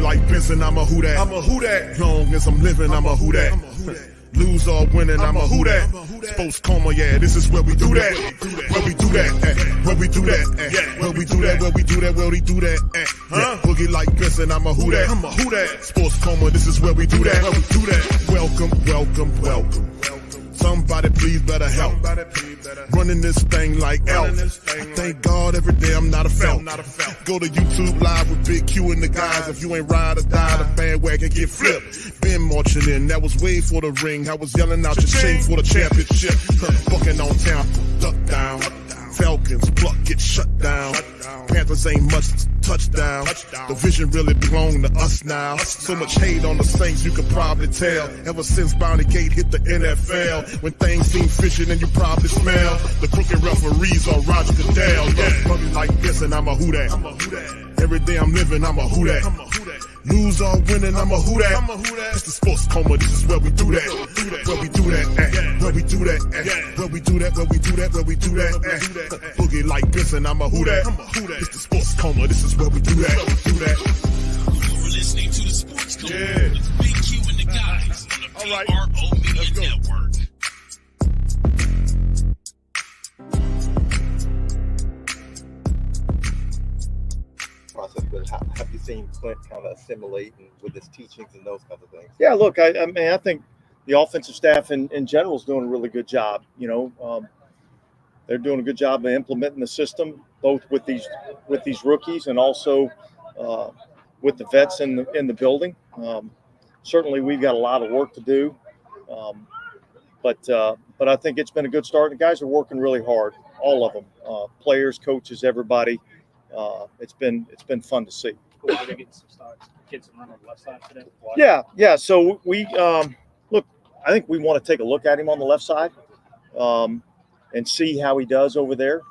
like Benson, I'm a who that. I'm a who that. Long as I'm living, I'm a who that. Lose or winning, I'm a who that. Sports Coma, yeah, this is where we do that. Where we do that, where we do that, where we do that, where we do that, where we do that. Boogie like Benson, I'm a who that. I'm a who that. Sports Coma, this is where we do that. Where we do that. Welcome, welcome, welcome. Somebody please better help. Running this thing like Elf. I thank God every day I'm not a felt. Go to YouTube Live with Big Q and the guys. If you ain't ride or die, the bandwagon get flipped. Been marching in, that was way for the ring. I was yelling out your chain for the championship. Bucking on Tampa, duck down. Falcons, pluck, get shut down. Panthers ain't much touchdown. The vision really belong to us now. So much hate on the Saints, you could probably tell. Ever since Bounty Gate hit the NFL, when things seem fishy and you probably smell the crooked referees or Roger Goodell. Buggy like this and I'm a who that. Every day I'm living, I'm a who that. Lose or winning, I'm a who that. It's the Sports Coma, this is where we do that. Where we do that, where we do that, where we do that, where we do that, where we do that. Boogie like Benson, I'm a who that. It's the Sports Coma, this is where we do that. You're listening to the Sports Coma with Big Q and the guys on the PRO Media Network. Process, but have you seen Clint kind of assimilate with his teachings and those kinds of things? Yeah, look, I mean, I think the offensive staff in general is doing a really good job. You know, they're doing a good job of implementing the system, both with these rookies and also with the vets in the building. Certainly, we've got a lot of work to do, but I think it's been a good start. The guys are working really hard, all of them, players, coaches, everybody. It's been fun to see. Cool. We're getting some starts. Kids run on the left side today. Yeah. So we look. I think we want to take a look at him on the left side and see how he does over there.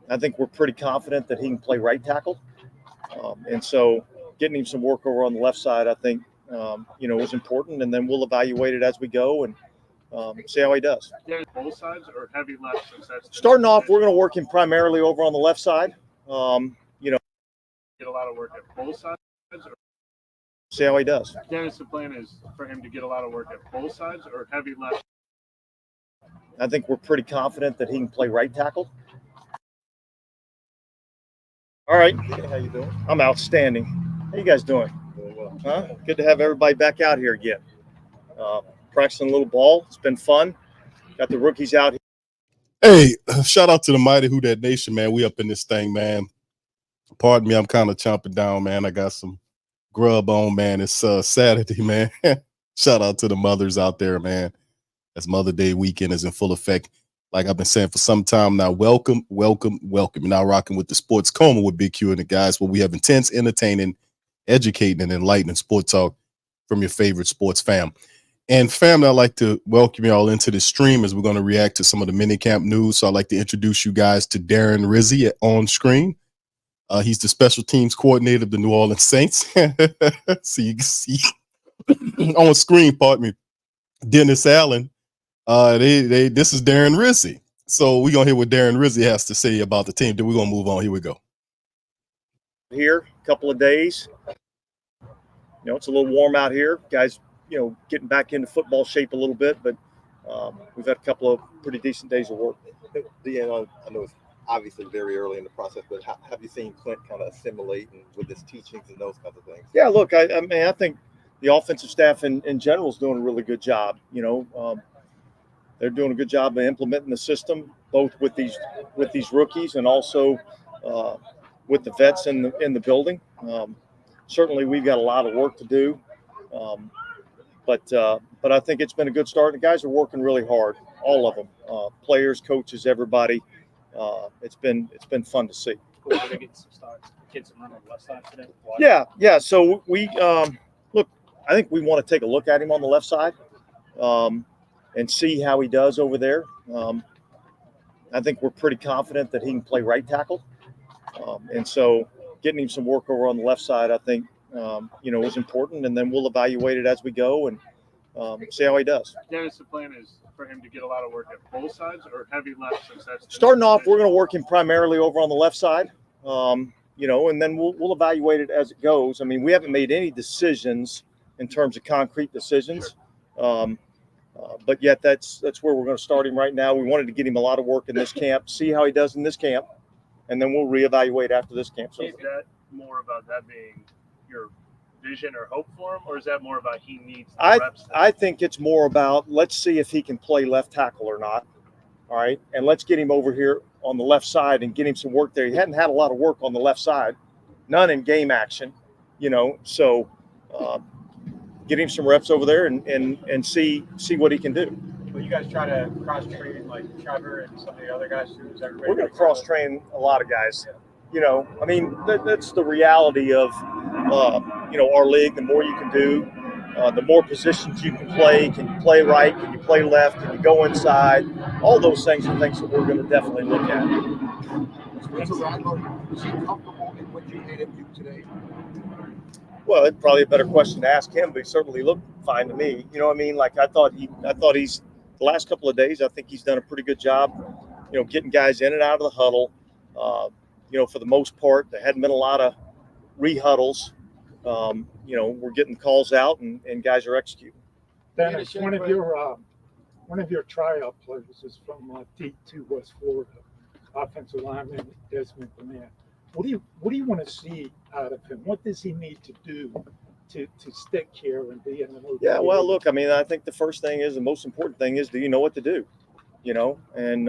I think we're pretty confident that he can play right tackle, and so getting him some work over on the left side, I think, is important. And then we'll evaluate it as we go and see how he does. Both sides or heavy left? Starting off, we're going to work him primarily over on the left side. Get a lot of work at both sides. Or see how he does. Dennis, the plan is for him to get a lot of work at both sides or heavy left? I think we're pretty confident that he can play right tackle. All right. How you doing? I'm outstanding. How you guys doing? Doing well. Huh? Good to have everybody back out here again. Practicing a little ball. It's been fun. Got the rookies out here. Hey, shout out to the mighty Who Dat Nation, man. We up in this thing, man. Pardon me, I'm kind of chomping down, man. I got some grub on, man. It's Saturday, man. Shout out to the mothers out there, man. As Mother Day weekend is in full effect. Like I've been saying for some time now, welcome. You're now rocking with the Sports Coma with Big Q and the guys, where we have intense, entertaining, educating, and enlightening sports talk from your favorite sports fam. And family, I'd like to welcome you all into this stream as we're going to react to some of the minicamp news. So I'd like to introduce you guys to Darren Rizzi on screen. He's the special teams coordinator of the New Orleans Saints. So you can see on screen, pardon me, Dennis Allen. This is Darren Rizzi. So we're going to hear what Darren Rizzi has to say about the team. Then we're going to move on. Here we go. Here, a couple of days. It's a little warm out here. Guys, getting back into football shape a little bit, but we've had a couple of pretty decent days of work. I know it's obviously very early in the process, but have you seen Clint kind of assimilate with his teachings and those kinds of things? Yeah, look, I mean, I think the offensive staff in general is doing a really good job. They're doing a good job of implementing the system, both with these rookies and also with the vets in the building. Certainly, we've got a lot of work to do, but I think it's been a good start. The guys are working really hard, all of them, players, coaches, everybody. It's been fun to see. Cool. We're getting some starts. Kids run on the left side today. Yeah. So we look. I think we want to take a look at him on the left side and see how he does over there. I think we're pretty confident that he can play right tackle, and so getting him some work over on the left side, I think, is important. And then we'll evaluate it as we go and see how he does. Dennis, the plan is for him to get a lot of work at both sides or heavy left? Since that's starting off, we're going to work him primarily over on the left side. you know, and then we'll evaluate it as it goes. I mean, we haven't made any decisions in terms of concrete decisions. But yet that's where we're going to start him right now. We wanted to get him a lot of work in this camp, see how he does in this camp, and then we'll reevaluate after this camp. So is that more about that being your vision or hope for him, or is that more about he needs the reps? I think it's more about, let's see if he can play left tackle or not. All right, and let's get him over here on the left side and get him some work there. He hadn't had a lot of work on the left side, none in game action, you know. So get him some reps over there and see what he can do. Will you guys try to cross train like Trevor and some of the other guys too? Is that We're going to cross train a lot of guys. You know, I mean, that's the reality of you know, our league. The more you can do, the more positions you can play. Can you play right? Can you play left? Can you go inside? All those things are things that we're going to definitely look at. Spencer Rattler, is he comfortable in what you had him do today? Well, it's probably a better question to ask him, but he certainly looked fine to me. You know what I mean? Like I thought he's the last couple of days, I think he's done a pretty good job, you know, getting guys in and out of the huddle. You know, for the most part, there hadn't been a lot of re-huddles. You know, we're getting calls out and guys are executing. Dennis, one of your tryout players is from D2 West Florida, offensive lineman Desmond Burnett. What do you want to see out of him? What does he need to do to stick here and be in the movie? Yeah, well, look, I mean, I think the first thing is, the most important thing is, do you know what to do? You know, and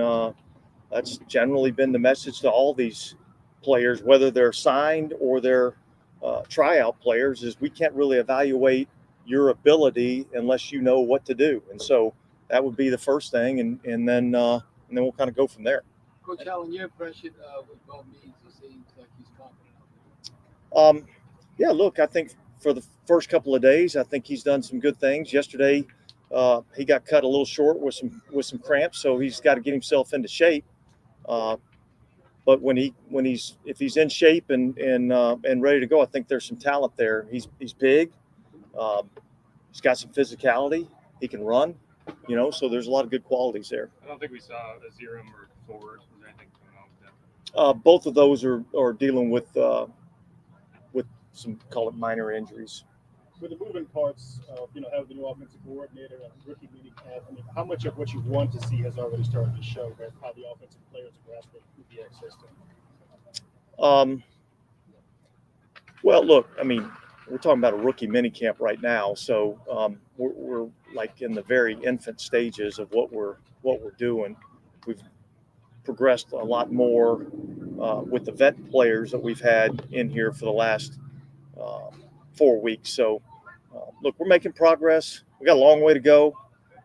that's generally been the message to all these players, whether they're signed or they're tryout players, is we can't really evaluate your ability unless you know what to do. And so that would be the first thing, and then we'll kind of go from there. Coach Allen, your impression with Bo Means, he seems like he's confident. Yeah, look, I think for the first couple of days, I think he's done some good things. Yesterday, he got cut a little short with some cramps, so he's got to get himself into shape. But if he's in shape and ready to go, I think there's some talent there. He's big. He's got some physicality. He can run. You know, so there's a lot of good qualities there. I don't think we saw Aziram or Ford. Was there anything going on with them? Both of those are dealing with some, call it, minor injuries. With the moving parts of, you know, having the new offensive coordinator and rookie minicamp, I mean, how much of what you want to see has already started to show, right? How the offensive players are grasping the UBX system? Well, look, I mean, we're talking about a rookie minicamp right now, so we're like in the very infant stages of what we're doing. We've progressed a lot more with the vet players that we've had in here for the last 4 weeks. So, look, we're making progress. We got a long way to go,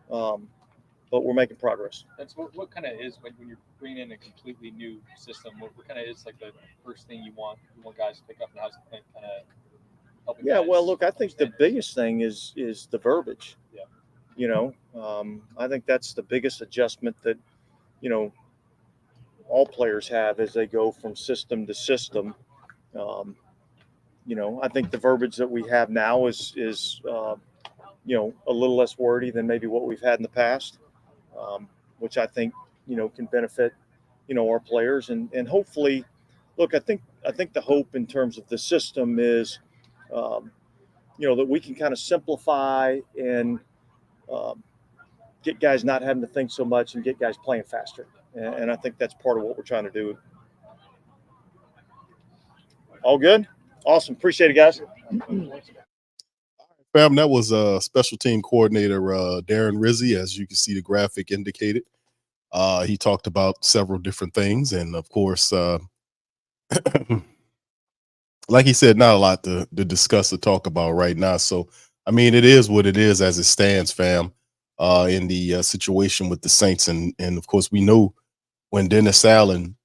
but we're making progress. That's what kind of is when you're bringing in a completely new system. What kind of is like the first thing you want guys to pick up, and how's the kind of helping? Yeah, guys well, look, I think the understand it? biggest thing is the verbiage. Yeah. You know, I think that's the biggest adjustment that, you know, all players have as they go from system to system. You know, I think the verbiage that we have now is you know, a little less wordy than maybe what we've had in the past, which I think, you know, can benefit, you know, our players and hopefully, look, I think the hope in terms of the system is, you know, that we can kind of simplify and get guys not having to think so much and get guys playing faster. And I think that's part of what we're trying to do. All good? Awesome. Appreciate it, guys. Fam, that was special team coordinator Darren Rizzi, as you can see the graphic indicated. He talked about several different things, and of course, like he said, not a lot to discuss or talk about right now. So, I mean, it is what it is as it stands, fam, in the situation with the Saints. And of course, we know when Dennis Allen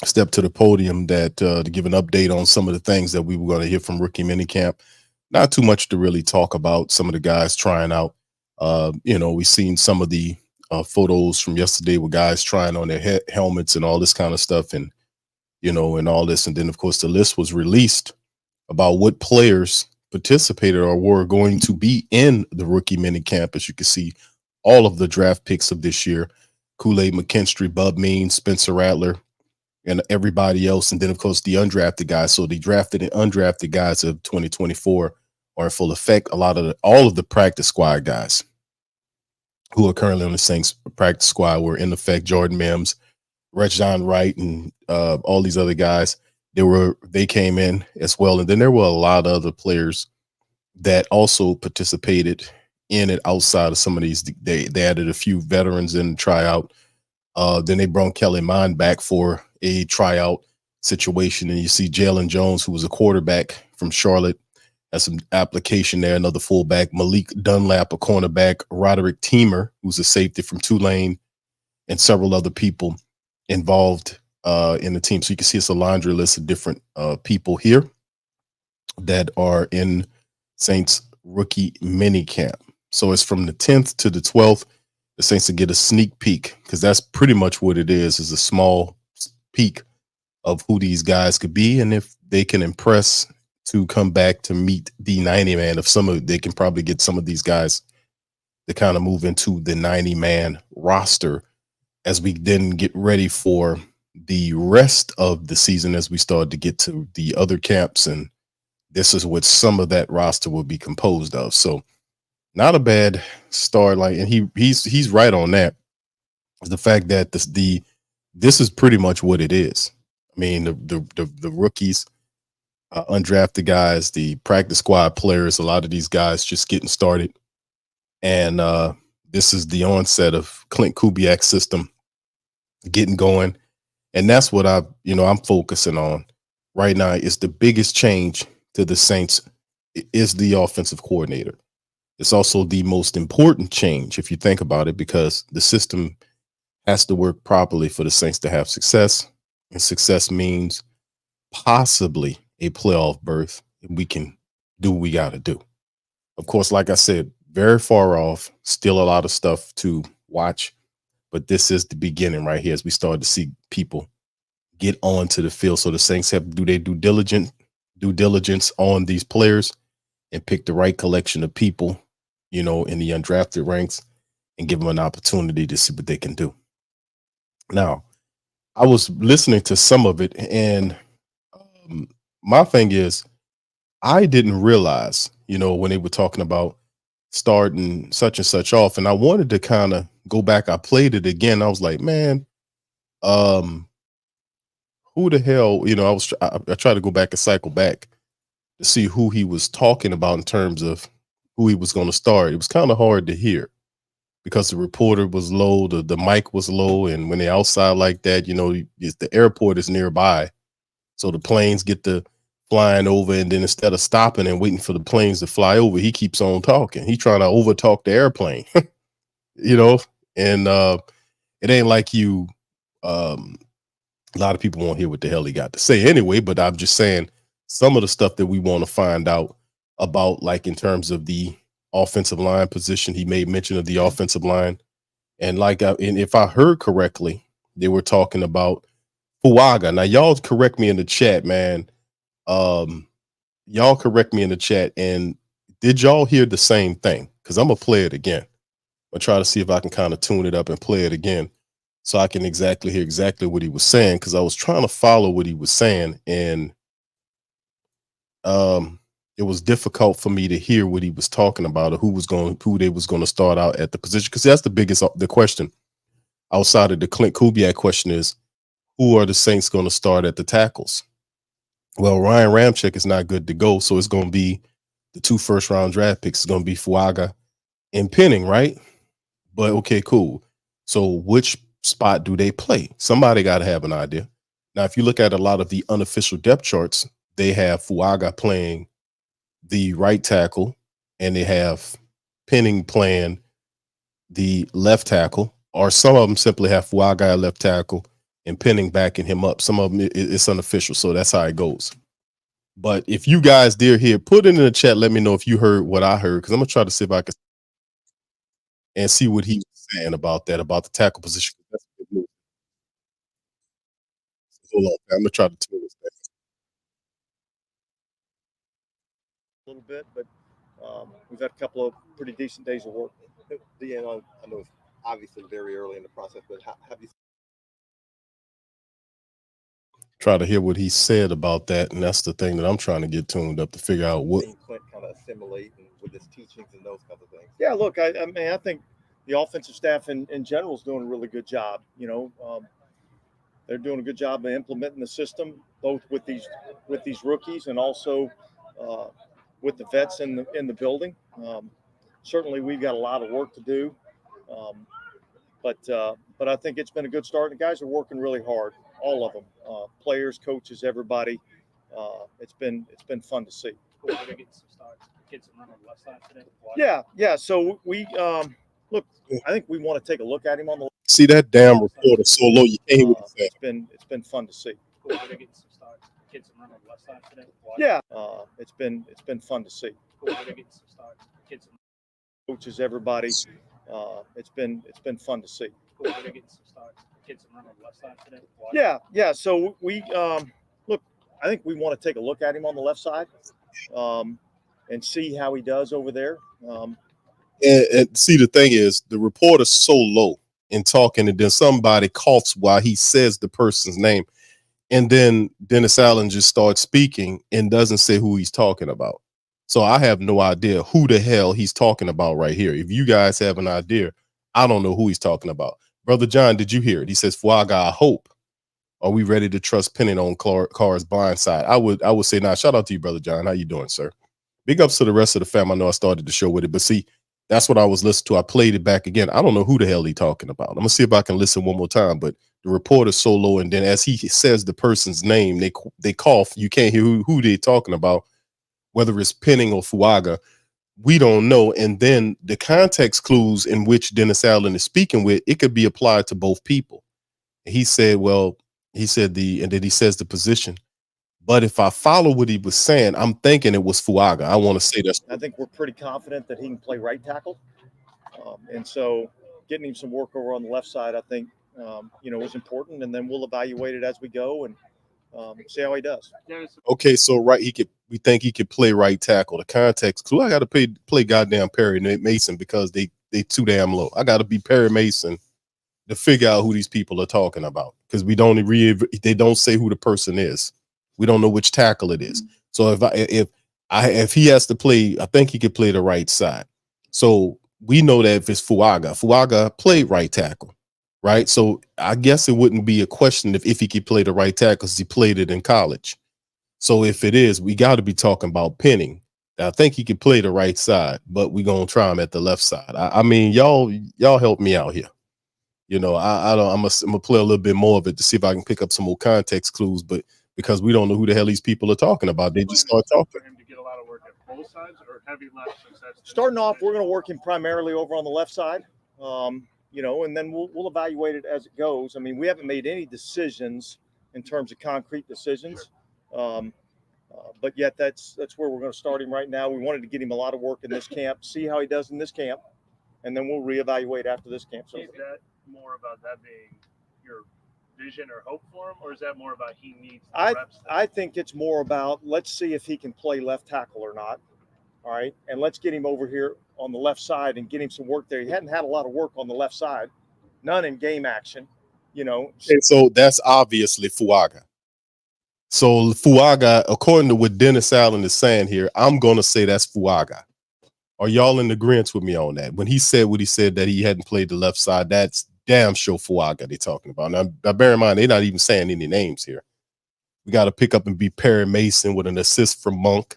stepped to the podium that to give an update on some of the things that we were going to hear from rookie minicamp. Not too much to really talk about. Some of the guys trying out. You know, we've seen some of the photos from yesterday with guys trying on their helmets and all this kind of stuff, and you know, and all this. And then, of course, the list was released about what players participated or were going to be in the rookie minicamp. As you can see, all of the draft picks of this year: Kool-Aid McKinstry, Bub Means, Spencer Rattler, and everybody else. And then, of course, the undrafted guys. So the drafted and undrafted guys of 2024 are in full effect. All of the practice squad guys who are currently on the Saints practice squad were in effect. Jordan Mims, John Wright, and all these other guys. They came in as well. And then there were a lot of other players that also participated in it outside of some of these. They added a few veterans in the tryout. Then they brought Kelly Mond back for a tryout situation. And you see Jalen Jones, who was a quarterback from Charlotte, has some application there. Another fullback, Malik Dunlap, a cornerback, Roderick Teamer, who's a safety from Tulane, and several other people involved in the team. So you can see it's a laundry list of different people here that are in Saints rookie mini camp. So it's from the 10th to the 12th. The Saints to get a sneak peek, because that's pretty much what it is a small peek of who these guys could be, and if they can impress to come back to meet the 90-man. They can probably get some of these guys to kind of move into the 90-man roster as we then get ready for the rest of the season, as we start to get to the other camps, and this is what some of that roster will be composed of. So not a bad start. And he's right on that. The fact that this is pretty much what it is. I mean, the rookies, undrafted guys, the practice squad players, a lot of these guys just getting started. And this is the onset of Clint Kubiak's system getting going. And that's what I'm focusing on right now. Is the biggest change to the Saints is the offensive coordinator. It's also the most important change, if you think about it, because the system has to work properly for the Saints to have success. And success means possibly a playoff berth. We can do what we got to do. Of course, like I said, very far off, still a lot of stuff to watch. But this is the beginning right here as we start to see people get onto the field. So the Saints have to do their due diligence on these players and pick the right collection of people, in the undrafted ranks, and give them an opportunity to see what they can do. Now, I was listening to some of it, and my thing is, I didn't realize, when they were talking about starting such and such off, and I wanted to kind of go back. I played it again. I was like, man, who the hell, I tried to go back and cycle back to see who he was talking about in terms of who he was going to start. It was kind of hard to hear because the reporter was low, the mic was low, and when they're outside like that, the airport is nearby, so the planes get to flying over, and then instead of stopping and waiting for the planes to fly over, he keeps on talking. He's trying to overtalk the airplane, and it ain't like you. A lot of people won't hear what the hell he got to say anyway, but I'm just saying some of the stuff that we want to find out about, like in terms of the offensive line position. He made mention of the offensive line. And and if I heard correctly, they were talking about Fuaga. Now, y'all correct me in the chat, man. Y'all correct me in the chat. And did y'all hear the same thing? Because I'm going to play it again. I'll try to see if I can kind of tune it up and play it again, so I can hear exactly what he was saying, because I was trying to follow what he was saying, and it was difficult for me to hear what he was talking about, or who they was going to start out at the position, because that's the question outside of the Clint Kubiak question is, who are the Saints going to start at the tackles? Well, Ryan Ramczyk is not good to go, so it's going to be the 2 first-round draft picks. It's going to be Fuaga and Penning, right? But okay, cool. So which spot do they play? Somebody got to have an idea. Now, if you look at a lot of the unofficial depth charts, they have Fuaga playing the right tackle, and they have Penning playing the left tackle, or some of them simply have Fuaga at left tackle and Penning backing him up. Some of them it's unofficial, so that's how it goes. But if you guys did hear, put it in the chat. Let me know if you heard what I heard, because I'm gonna try to see if I can and see what he was saying about that, about the tackle position. That's a good move. Hold on, I'm gonna try to tune this back A little bit, but we've had a couple of pretty decent days of work. Deanna, I know it's obviously very early in the process, but have you try to hear what he said about that, and that's the thing that I'm trying to get tuned up to figure out what. Seen Clint kind of assimilate and with his teachings and those kinds of things. Yeah, look, I mean, I think the offensive staff in general is doing a really good job. They're doing a good job of implementing the system, both with these rookies and also with the vets in the building. Certainly, we've got a lot of work to do, but I think it's been a good start. The guys are working really hard, all of them, players, coaches, everybody. It's been fun to see. Cool. How they get some starts. Get some run on the left side today. Yeah. So we look. I think we want to take a look at him on the. See that damn reporter so low you can't hear what he's saying. It's been fun to see. Cool. How they get some starts. Get some run on the left side today. Yeah. It's been fun to see. Cool. How they get some starts. Get some coaches, everybody. It's been fun to see. Cool. How they get some starts. Get some run on the left side today. Yeah. So we look. I think we want to take a look at him on the left side, and see how he does over there. And see, the thing is, the reporter's so low in talking, and then somebody coughs while he says the person's name, and then Dennis Allen just starts speaking and doesn't say who he's talking about. So I have no idea who the hell he's talking about right here. If you guys have an idea, I don't know who he's talking about. Brother John, did you hear it? He says, Fuaga, I hope. Are we ready to trust Penning on Carr's blind side? I would say, nah, shout out to you, Brother John. How you doing, sir? Big ups to the rest of the fam. I know I started the show with it, but see, that's what I was listening to. I played it back again. I don't know who the hell he's talking about. I'm going to see if I can listen one more time, but the reporter's so low, and then as he says the person's name, they cough. You can't hear who they're talking about, whether it's Penning or Fuaga. We don't know. And then the context clues in which Dennis Allen is speaking with, it could be applied to both people. He said, and then he says the position. But if I follow what he was saying, I'm thinking it was Fuaga. I want to say that. I think we're pretty confident that he can play right tackle. And so getting him some work over on the left side, I think, is important. And then we'll evaluate it as we go and see how he does. Okay, so we think he could play right tackle. The context clue, I got to play goddamn Perry Mason because they too damn low. I got to be Perry Mason to figure out who these people are talking about, because they don't say who the person is. We don't know which tackle it is. So if he has to play, I think he could play the right side. So we know that if it's Fuaga played right tackle, right? So I guess it wouldn't be a question if he could play the right tackle because he played it in college. So if it is, we got to be talking about Penning. I think he could play the right side, but we're gonna try him at the left side. I mean, y'all help me out here. I'm gonna play a little bit more of it to see if I can pick up some more context clues, but because we don't know who the hell these people are talking about, they just start talking. For him to get a lot of work at both sides or heavy left. Starting off, we're going to work him primarily over on the left side, and then we'll evaluate it as it goes. I mean, we haven't made any decisions in terms of concrete decisions, but yet that's where we're going to start him right now. We wanted to get him a lot of work in this camp, see how he does in this camp, and then we'll reevaluate after this camp. Is that more about that being your vision or hope for him, or is that more about he needs the reps? I think it's more about, let's see if he can play left tackle or not. All right. And let's get him over here on the left side and get him some work there. He hadn't had a lot of work on the left side, none in game action, And so that's obviously Fuaga. So Fuaga, according to what Dennis Allen is saying here, I'm going to say that's Fuaga. Are y'all in agreement with me on that? When he said what he said, that he hadn't played the left side, that's damn sure Fuaga they're talking about. Now bear in mind, they're not even saying any names here. We got to pick up and be Perry Mason with an assist from Monk,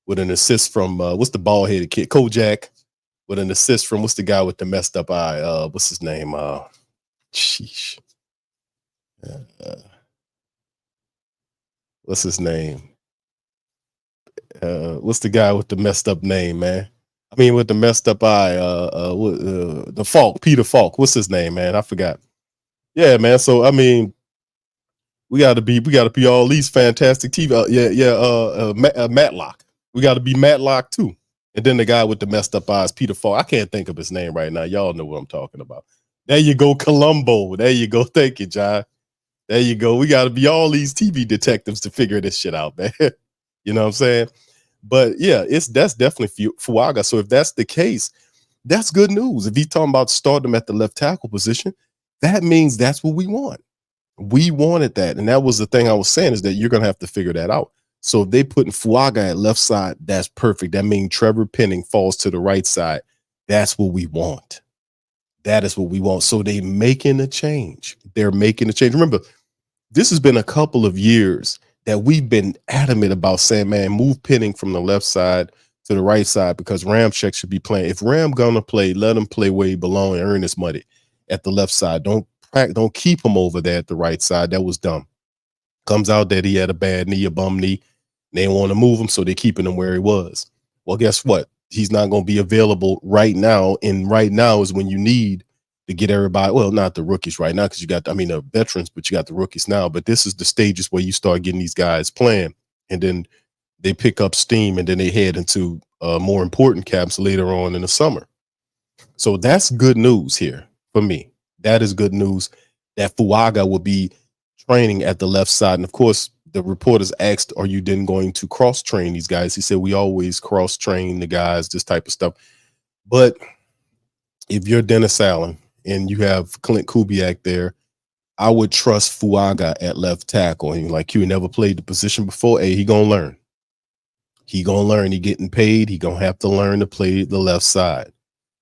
with an assist from what's the bald-headed kid, Kojak, with an assist from what's the guy with the messed up eye, what's his name, sheesh, what's his name, what's the guy with the messed up name, man? I mean, with the messed up eye, the Falk, Peter Falk. What's his name, man? I forgot. Yeah, man. So I mean, we got to be all these fantastic TV. Matlock. We got to be Matlock too. And then the guy with the messed up eyes, Peter Falk. I can't think of his name right now. Y'all know what I'm talking about. There you go, Columbo. There you go. Thank you, John. There you go. We got to be all these TV detectives to figure this shit out, man. You know what I'm saying? But yeah, that's definitely Fuaga. So if that's the case, that's good news. If he's talking about starting him at the left tackle position, that means that's what we want. We wanted that. And that was the thing I was saying, is that you're going to have to figure that out. So if they putting Fuaga at left side, that's perfect. That means Trevor Penning falls to the right side. That's what we want. That is what we want. So they making a change. They're making a change. Remember, this has been a couple of years that we've been adamant about saying, man, move Penning from the left side to the right side, because Ramczyk should be playing. If Ram gonna play, let him play where he belong and earn his money at the left side. Don't keep him over there at the right side. That was dumb. Comes out that he had a bad knee, a bum knee. They didn't want to move him, so they're keeping him where he was. Well, guess what? He's not going to be available right now, and right now is when you need to get everybody. Well, not the rookies right now, because you got, the veterans, but you got the rookies now. But this is the stages where you start getting these guys playing, and then they pick up steam, and then they head into more important camps later on in the summer. So that's good news here for me. That is good news that Fuaga will be training at the left side. And of course, the reporters asked, are you then going to cross train these guys? He said, we always cross train the guys, this type of stuff. But if you're Dennis Allen and you have Clint Kubiak there, I would trust Fuaga at left tackle. And like, you never played the position before. Hey, he gonna learn. He gonna learn. He getting paid. He gonna have to learn to play the left side.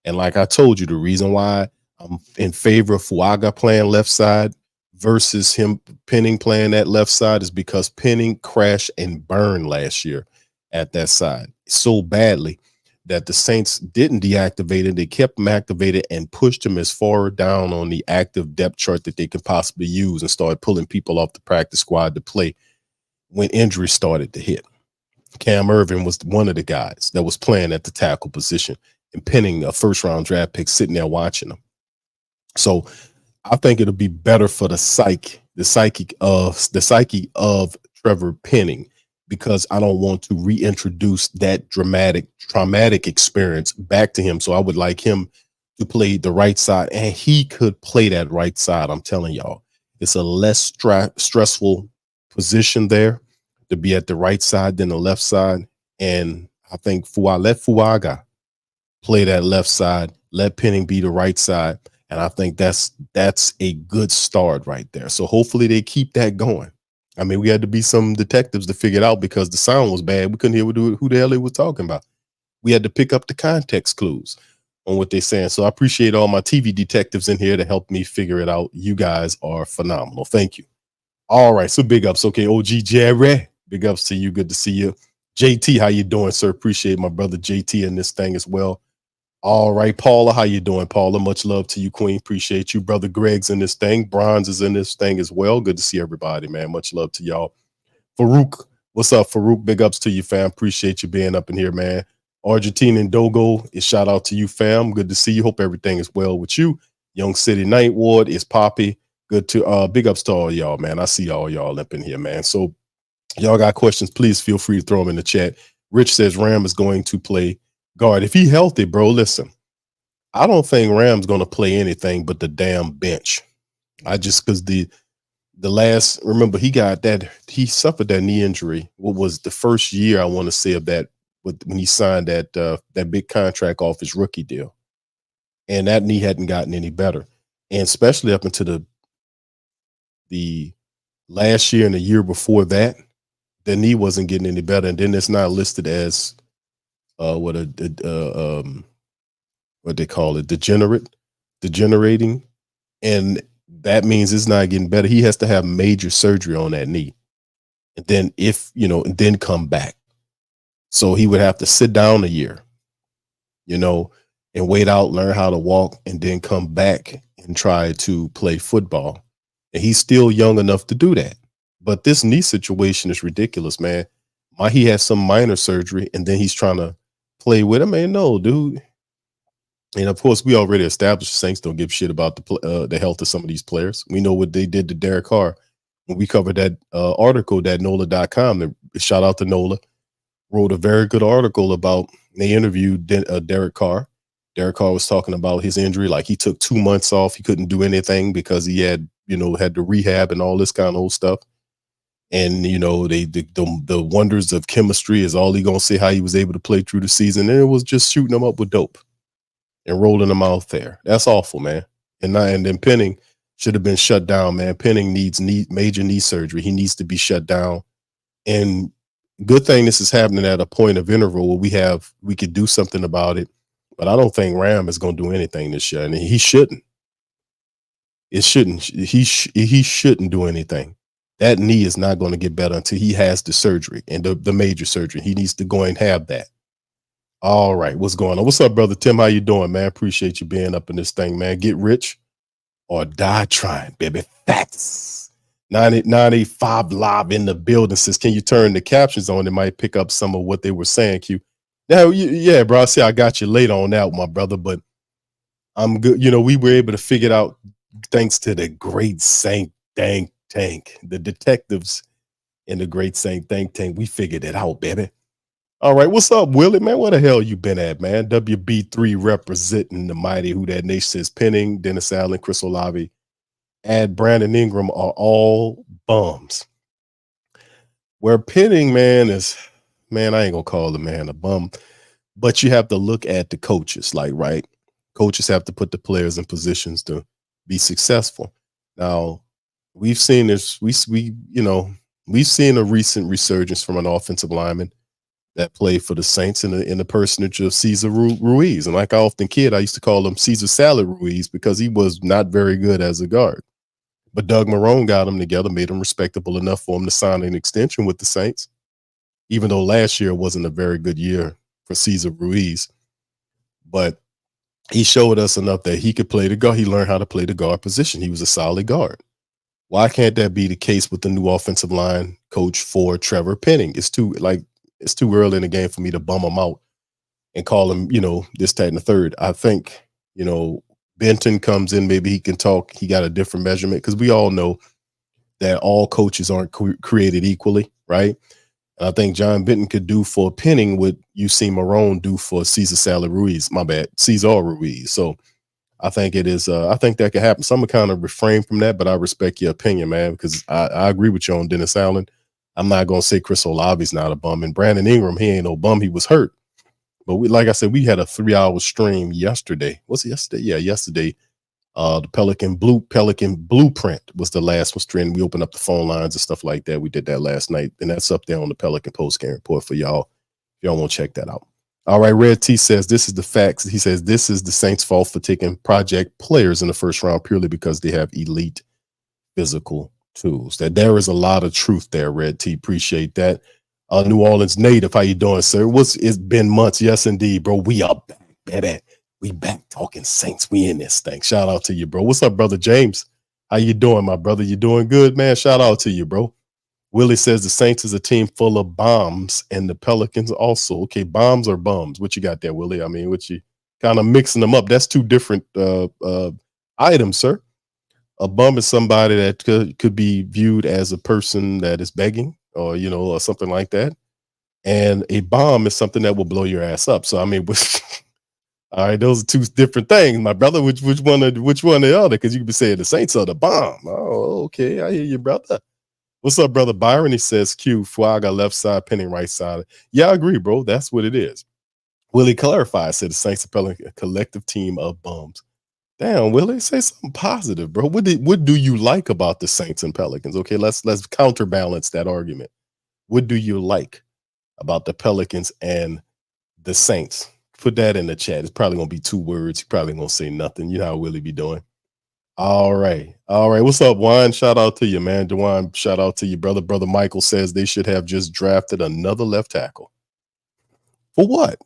And like I told you, the reason why I'm in favor of Fuaga playing left side versus him Penning playing that left side is because Penning crashed and burned last year at that side so badly that the Saints didn't deactivate it. They kept him activated and pushed him as far down on the active depth chart that they could possibly use, and started pulling people off the practice squad to play when injuries started to hit. Cam Irvin was one of the guys that was playing at the tackle position, and Penning, a first-round draft pick, sitting there watching them. So I think it'll be better for the psyche of Trevor Penning, because I don't want to reintroduce that traumatic experience back to him. So I would like him to play the right side, and he could play that right side. I'm telling y'all, it's a less stressful position there to be at the right side than the left side. And I think let Fuaga play that left side, let Penning be the right side. And I think that's a good start right there. So hopefully they keep that going. I mean, we had to be some detectives to figure it out because the sound was bad. We couldn't hear who the hell they were talking about. We had to pick up the context clues on what they're saying. So I appreciate all my TV detectives in here to help me figure it out. You guys are phenomenal. Thank you. All right. So big ups. Okay. OG Jerry, big ups to you. Good to see you. JT, how you doing, sir? Appreciate my brother JT in this thing as well. All right, Paula, how you doing, Paula? Much love to you, Queen. Appreciate you. Brother Greg's in this thing. Bronze is in this thing as well. Good to see everybody, man. Much love to y'all. Farouk, what's up, Farouk? Big ups to you, fam. Appreciate you being up in here, man. Argentine and Dogo, is shout out to you, fam. Good to see you. Hope everything is well with you. Young City Night Ward is Poppy. Good to big ups to all y'all, man. I see all y'all up in here, man. So y'all got questions, please feel free to throw them in the chat. Rich says Ram is going to play guard. If he healthy, bro, listen, I don't think Ram's going to play anything but the damn bench. Because the last, remember, he suffered that knee injury. What was the first year, I want to say, of that, when he signed that big contract off his rookie deal. And that knee hadn't gotten any better. And especially up into the last year and the year before that, the knee wasn't getting any better. And then it's not listed as what they call it, degenerating, and that means it's not getting better. He has to have major surgery on that knee, and then and then come back. So he would have to sit down a year, and wait out, learn how to walk, and then come back and try to play football. And he's still young enough to do that. But this knee situation is ridiculous, man. He has some minor surgery, and then he's trying to play with him. Man, no, dude. And of course, we already established the Saints don't give shit about the health of some of these players. We know what they did to Derek Carr when we covered that article that NOLA.com. Shout out to NOLA. Wrote a very good article about, they interviewed Derek Carr. Derek Carr was talking about his injury. Like, he took 2 months off. He couldn't do anything because he had to rehab and all this kind of old stuff. And, the wonders of chemistry is all he going to say, how he was able to play through the season. And it was just shooting him up with dope and rolling him out there. That's awful, man. And then Penning, should have been shut down, man. Penning needs major knee surgery. He needs to be shut down. And good thing this is happening at a point of interval where we could do something about it. But I don't think Ram is going to do anything this year, and he shouldn't. He shouldn't do anything. That knee is not going to get better until he has the surgery and the major surgery. He needs to go and have that. All right, what's going on? What's up, brother Tim? How you doing, man? Appreciate you being up in this thing, man. Get rich or die trying, baby. Facts. 985 live in the building says, can you turn the captions on? It might pick up some of what they were saying, Q. Now, yeah, bro. I see I got you late on that, my brother, but I'm good. You know, we were able to figure it out thanks to the great Saint Think Tank, the detectives in the great Saint Think Tank. We figured it out, baby. All right, what's up, Willie, man? Where the hell you been at, man? WB3 representing the mighty Who That Nation says Penning, Dennis Allen, Chris Olave, and Brandon Ingram are all bums. Where Penning, man, is, man, I ain't gonna call the man a bum, but you have to look at the coaches, like, right? Coaches have to put the players in positions to be successful. Now, we've seen this, we've seen a recent resurgence from an offensive lineman that played for the Saints in the personage of Cesar Ruiz. And like I often kid, I used to call him Caesar Salad Ruiz because he was not very good as a guard. But Doug Marrone got him together, made him respectable enough for him to sign an extension with the Saints, even though last year wasn't a very good year for Cesar Ruiz. But he showed us enough that he could play the guard. He learned how to play the guard position. He was a solid guard. Why can't that be the case with the new offensive line coach for Trevor Penning? It's too early in the game for me to bum him out and call him, this, that, and the third. I think, Benton comes in, maybe he can talk. He got a different measurement because we all know that all coaches aren't created equally, right? And I think John Benton could do for Penning what you see Marrone do for Cesar Ruiz. So I think it is. I think that could happen. So I'm gonna kind of refrain from that, but I respect your opinion, man, because I agree with you on Dennis Allen. I'm not gonna say Chris Olave's not a bum, and Brandon Ingram, he ain't no bum. He was hurt, but like I said, we had a 3-hour stream yesterday. Was it yesterday? Yeah, yesterday. The Pelican Blueprint was the last one stream. We opened up the phone lines and stuff like that. We did that last night, and that's up there on the Pelican Post Game Report for y'all. If y'all want to check that out. All right, Red T says this is the facts. He says this is the Saints' fault for taking project players in the first round purely because they have elite physical tools. That there is a lot of truth there, Red T. Appreciate that. New Orleans native, how you doing, sir? It's been months. Yes, indeed, bro. We are back, baby. We back talking Saints. We in this thing. Shout out to you, bro. What's up, brother James? How you doing, my brother? You doing good, man? Shout out to you, bro. Willie says the Saints is a team full of bombs and the Pelicans also. Okay, bombs or bums? What you got there, Willie? I mean, what you kind of mixing them up? That's two different items, sir. A bum is somebody that could be viewed as a person that is begging or, or something like that. And a bomb is something that will blow your ass up. So, I mean, all right, those are two different things, my brother. Which one or the other? Because you could be saying the Saints are the bomb. Oh, okay. I hear you, brother. What's up, brother Byron? He says, Q, Fuaga left side, Penning right side. Yeah, I agree, bro. That's what it is. Willie clarified, said the Saints are a collective team of bums. Damn, Willie, say something positive, bro. What do you like about the Saints and Pelicans? Okay, let's counterbalance that argument. What do you like about the Pelicans and the Saints? Put that in the chat. It's probably gonna be 2 words. You're probably gonna say nothing. You know how Willie be doing. All right. What's up, Juan? Shout out to you, man. Dewan, shout out to you, brother. Brother Michael says they should have just drafted another left tackle. For what?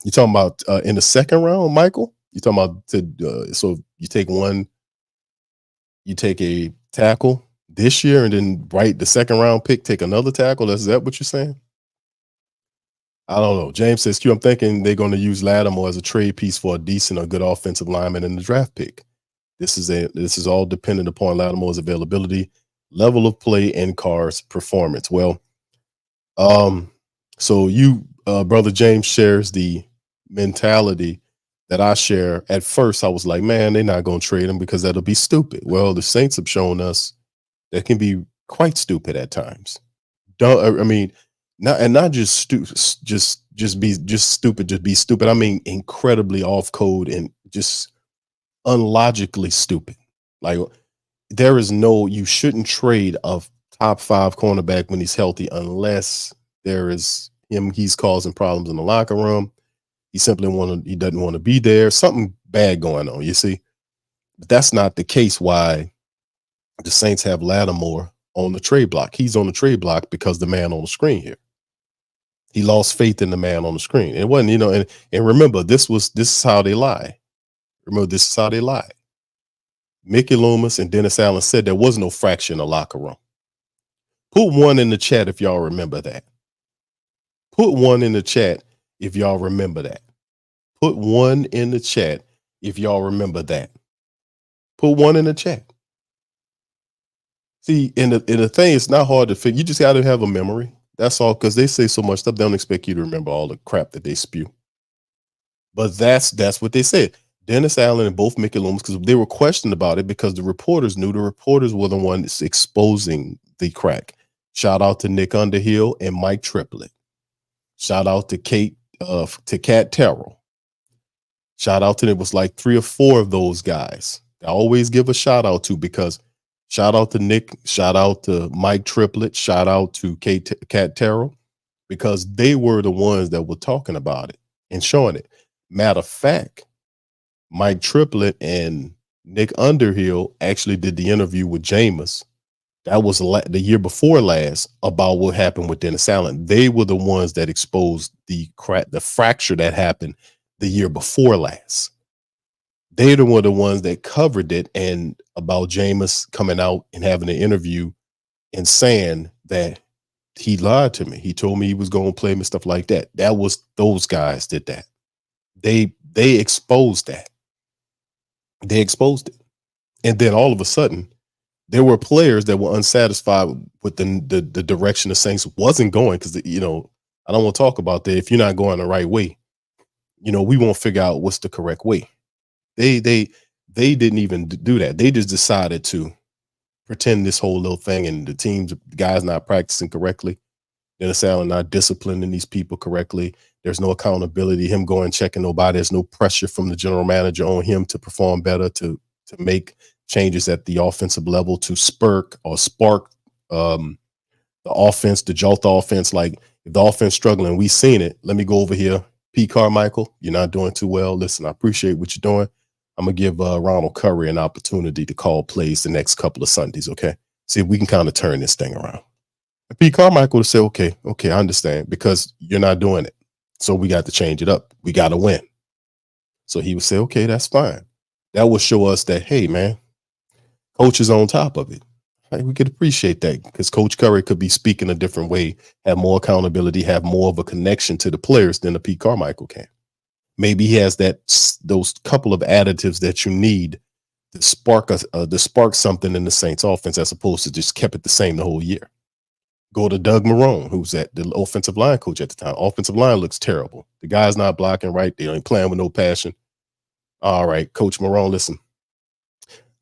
You talking about in the second round, Michael? You talking about so you take a tackle this year and then the second round pick, take another tackle? Is that what you're saying? I don't know. James says, Q, I'm thinking they're going to use Lattimore as a trade piece for a decent or good offensive lineman in the draft pick. This is all dependent upon Lattimore's availability, level of play, and Carr's performance. Well, so you, brother James, shares the mentality that I share. At first, I was like, man, they're not going to trade him because that'll be stupid. Well, the Saints have shown us that can be quite stupid at times. Not just stupid to be stupid. I mean, incredibly off code and just unlogically stupid. Like you shouldn't trade a top 5 cornerback when he's healthy unless he's causing problems in the locker room. He doesn't want to be there. Something bad going on, you see. But that's not the case why the Saints have Lattimore on the trade block. He's on the trade block because the man on the screen here. He lost faith in the man on the screen. It wasn't, and remember, this is how they lie. Remember, this is how they lie. Mickey Loomis and Dennis Allen said there was no fracture in the locker room. Put one in the chat if y'all remember that. Put one in the chat if y'all remember that. Put one in the chat if y'all remember that. Put one in the chat. See, and the thing, it's not hard to figure. You just got to have a memory. That's all, because they say so much stuff. They don't expect you to remember all the crap that they spew. But that's what they said. Dennis Allen and both Mickey Loomis, because they were questioned about it because the reporters knew. The reporters were the ones exposing the crack. Shout out to Nick Underhill and Mike Triplett. Shout out to Cat Terrell. Shout out to, it was like 3 or 4 of those guys. I always give a shout out to, because shout out to Nick, shout out to Mike Triplett, shout out to Cat Terrell, because they were the ones that were talking about it and showing it. Matter of fact, Mike Triplett and Nick Underhill actually did the interview with Jameis. That was the year before last, about what happened with Dennis Allen. They were the ones that exposed the fracture that happened the year before last. They were the ones that covered it, and about Jameis coming out and having an interview and saying that he lied to me. He told me he was going to play me, stuff like that. That was, those guys did that. They exposed that. They exposed it. And then all of a sudden, there were players that were unsatisfied with the direction the Saints wasn't going, because, I don't want to talk about that. If you're not going the right way, we won't figure out what's the correct way. They didn't even do that. They just decided to pretend this whole little thing, and the guys not practicing correctly. Dennis Allen not disciplining these people correctly. There's no accountability. Him going checking nobody. There's no pressure from the general manager on him to perform better, to make changes at the offensive level, to spark the offense, to jolt the offense. Like, if the offense struggling, we seen it. Let me go over here. P. Carmichael, you're not doing too well. Listen, I appreciate what you're doing. I'm going to give Ronald Curry an opportunity to call plays the next couple of Sundays, okay? See if we can kind of turn this thing around. And P. Carmichael would say, okay, I understand, because you're not doing it. So we got to change it up. We got to win. So he would say, okay, that's fine. That will show us that, hey, man, coach is on top of it. We could appreciate that, because Coach Curry could be speaking a different way, have more accountability, have more of a connection to the players than a Pete Carmichael can. Maybe he has those couple of additives that you need to spark something in the Saints offense, as opposed to just kept it the same the whole year. Go to Doug Marrone, who's the offensive line coach at the time. Offensive line looks terrible. The guy's not blocking right. They ain't playing with no passion. All right, Coach Marrone, listen.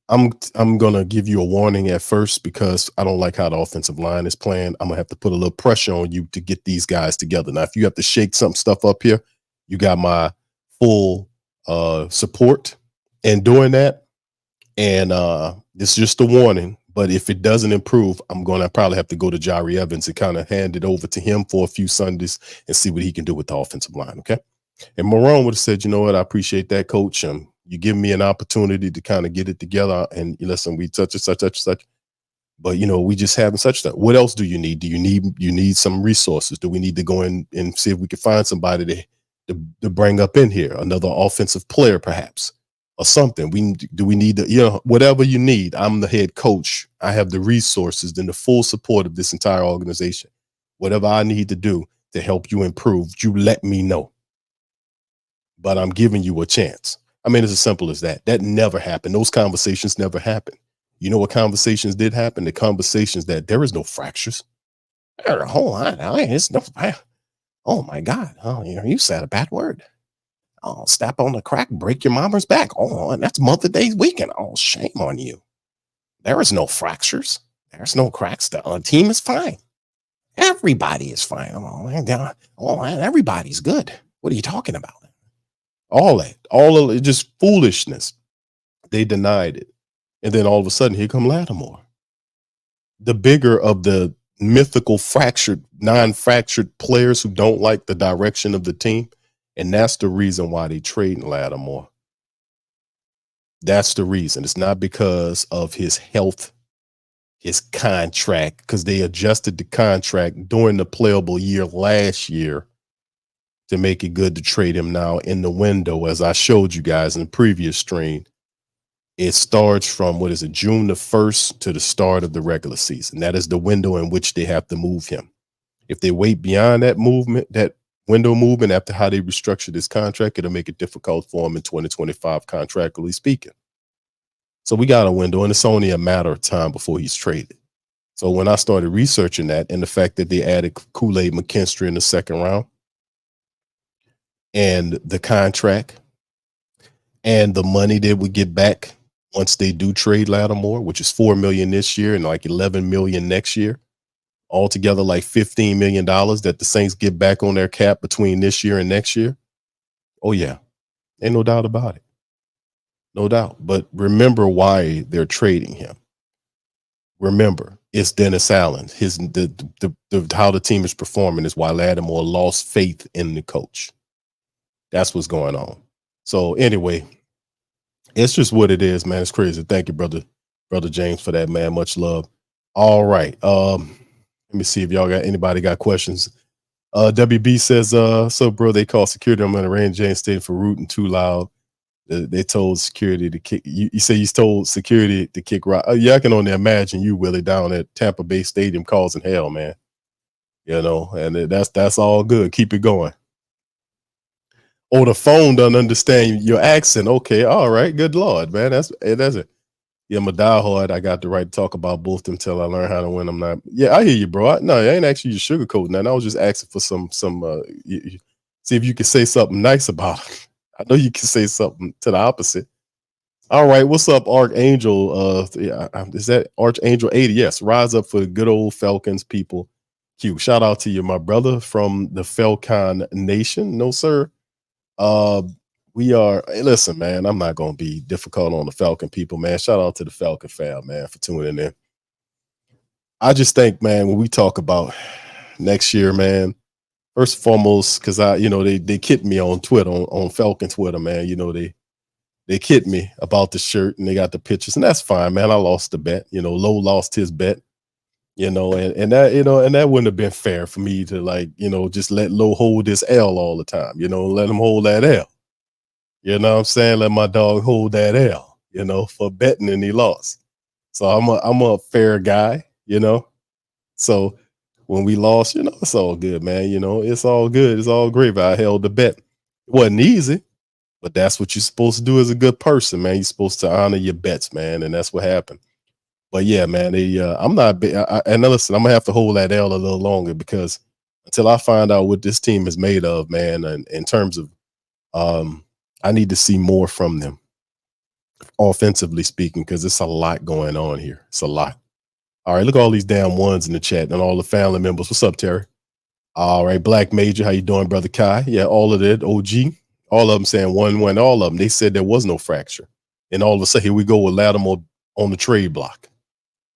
I'm going to give you a warning at first, because I don't like how the offensive line is playing. I'm going to have to put a little pressure on you to get these guys together. Now, if you have to shake some stuff up here, you got my full support in doing that. And this is just a warning. But if it doesn't improve, I'm going to probably have to go to Jari Evans and kind of hand it over to him for a few Sundays and see what he can do with the offensive line, okay? And Marrone would have said, you know what, I appreciate that, Coach. You give me an opportunity to kind of get it together, and listen, we such and such. But we just having such stuff. What else do you need? Do you need some resources? Do we need to go in and see if we can find somebody to bring up in here, another offensive player perhaps, or something? We need to, whatever you need. I'm the head coach. I have the resources and the full support of this entire organization. Whatever I need to do to help you improve, you let me know. But I'm giving you a chance. I mean, it's as simple as that. That never happened. Those conversations never happened. You know what conversations did happen? The conversations that there is no fractures. Hold on. It's no, oh, my God. Oh, you said a bad word. Oh, step on the crack, break your mama's back. Oh, that's Mother Day's weekend. Oh, shame on you. There is no fractures. There's no cracks. The team is fine. Everybody is fine. Everybody's good. What are you talking about? All of it, just foolishness. They denied it. And then all of a sudden, here come Lattimore, the bigger of the mythical fractured, non-fractured players who don't like the direction of the team. And that's the reason why they trading Lattimore. That's the reason. It's not because of his health, his contract, because they adjusted the contract during the playable year last year to make it good to trade him now in the window. As I showed you guys in the previous stream, it starts from, what is it, June the 1st to the start of the regular season. That is the window in which they have to move him. If they wait beyond that movement, that window movement, after how they restructured this contract, it'll make it difficult for him in 2025, contractually speaking. So we got a window, and it's only a matter of time before he's traded. So when I started researching that, and the fact that they added Kool-Aid McKinstry in the second round, and the contract, and the money they would get back once they do trade Lattimore, which is $4 million this year and like $11 million next year, altogether like $15 million that the Saints get back on their cap between this year and next year. Oh yeah, ain't no doubt about it. No doubt. But remember why they're trading him. Remember, it's Dennis Allen. How the team is performing is why Lattimore lost faith in the coach. That's what's going on. So anyway, it's just what it is, man. It's crazy. Thank you, brother James, for that, man. Much love. All right. Let me see if y'all anybody got questions. WB says, so bro, they call security. I'm in the Rain James Stadium for rooting too loud. They told security to kick. You say he's told security to kick rock. Yeah, I can only imagine you, Willie, down at Tampa Bay Stadium causing hell, man. You know, and that's all good. Keep it going. Oh, the phone doesn't understand your accent. Okay, all right, good Lord, man. That's it. Yeah, I'm a diehard. I got the right to talk about both them till I learn how to win. I'm not. Yeah, I hear you, bro. No, I ain't actually sugarcoating that. I was just asking for some. See if you can say something nice about it. I know you can say something to the opposite. All right, what's up, Archangel? Is that Archangel 80? Yes, rise up for the good old Falcons, people. Q, shout out to you, my brother from the Falcon Nation. No, sir. We are. Hey, listen, man. I'm not gonna be difficult on the Falcon people, man. Shout out to the Falcon fam, man, for tuning in. I just think, man, when we talk about next year, man. First and foremost, because they kid me on Twitter, on Falcon Twitter, man. You know, they kid me about the shirt and they got the pictures, and that's fine, man. I lost the bet. You know, Lowe lost his bet. You know, and that wouldn't have been fair for me to just let Lowe hold this L all the time. You know, let him hold that L. You know what I'm saying? Let my dog hold that L. You know, for betting and he lost. So I'm a fair guy. You know, so. When we lost, it's all good, man. It's all good. It's all great. But I held the bet. It wasn't easy, but that's what you're supposed to do as a good person, man. You're supposed to honor your bets, man, and that's what happened. But yeah, man, I'm not. And listen, I'm gonna have to hold that L a little longer because until I find out what this team is made of, man, and in terms of, I need to see more from them, offensively speaking, because it's a lot going on here. It's a lot. All right, look at all these damn ones in the chat and all the family members. What's up, Terry? All right, Black Major, how you doing, brother Kai? Yeah, all of that, OG, all of them saying 1-1, all of them. They said there was no fracture. And all of a sudden, here we go with Lattimore on the trade block.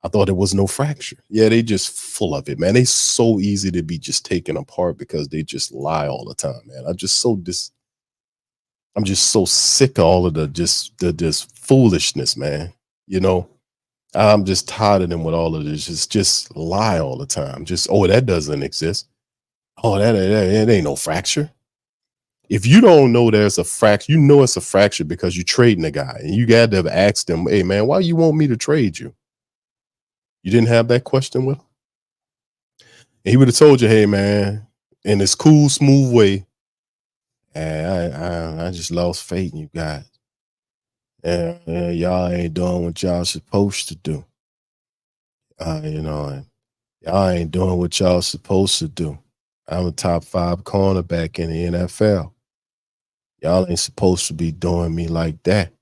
I thought there was no fracture. Yeah, they just full of it, man. They so easy to be just taken apart because they just lie all the time, man. I'm just so sick of all of this foolishness, man. I'm just tired of them with all of this. Just lie all the time. That doesn't exist. Oh, that ain't no fracture. If you don't know there's a fracture, it's a fracture because you're trading a guy. And you got to have asked him, hey, man, why you want me to trade you? You didn't have that question with him? And he would have told you, hey, man, in this cool, smooth way, I just lost faith in you guys. Y'all ain't doing what y'all supposed to do. Y'all ain't doing what y'all supposed to do. I'm a top 5 cornerback in the NFL. Y'all ain't supposed to be doing me like that.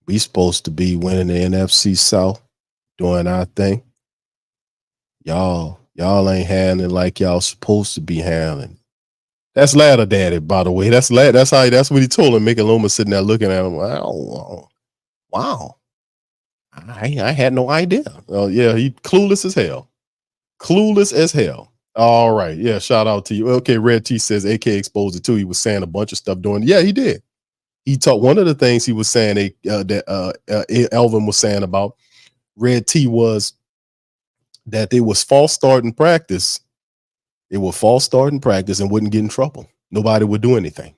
We supposed to be winning the NFC South, doing our thing. Y'all ain't handling like y'all supposed to be handling. That's Ladder Daddy, by the way. That's what he told him. Mickey Loomis sitting there looking at him. Wow. I had no idea. Oh yeah, he clueless as hell. Clueless as hell. All right. Yeah, shout out to you. Okay, Red T says AK exposed it too. He was saying a bunch of stuff during. Yeah, he did. He taught one of the things he was saying that Elvin was saying about Red T was that they was false start in practice. They would false start in practice and wouldn't get in trouble. Nobody would do anything.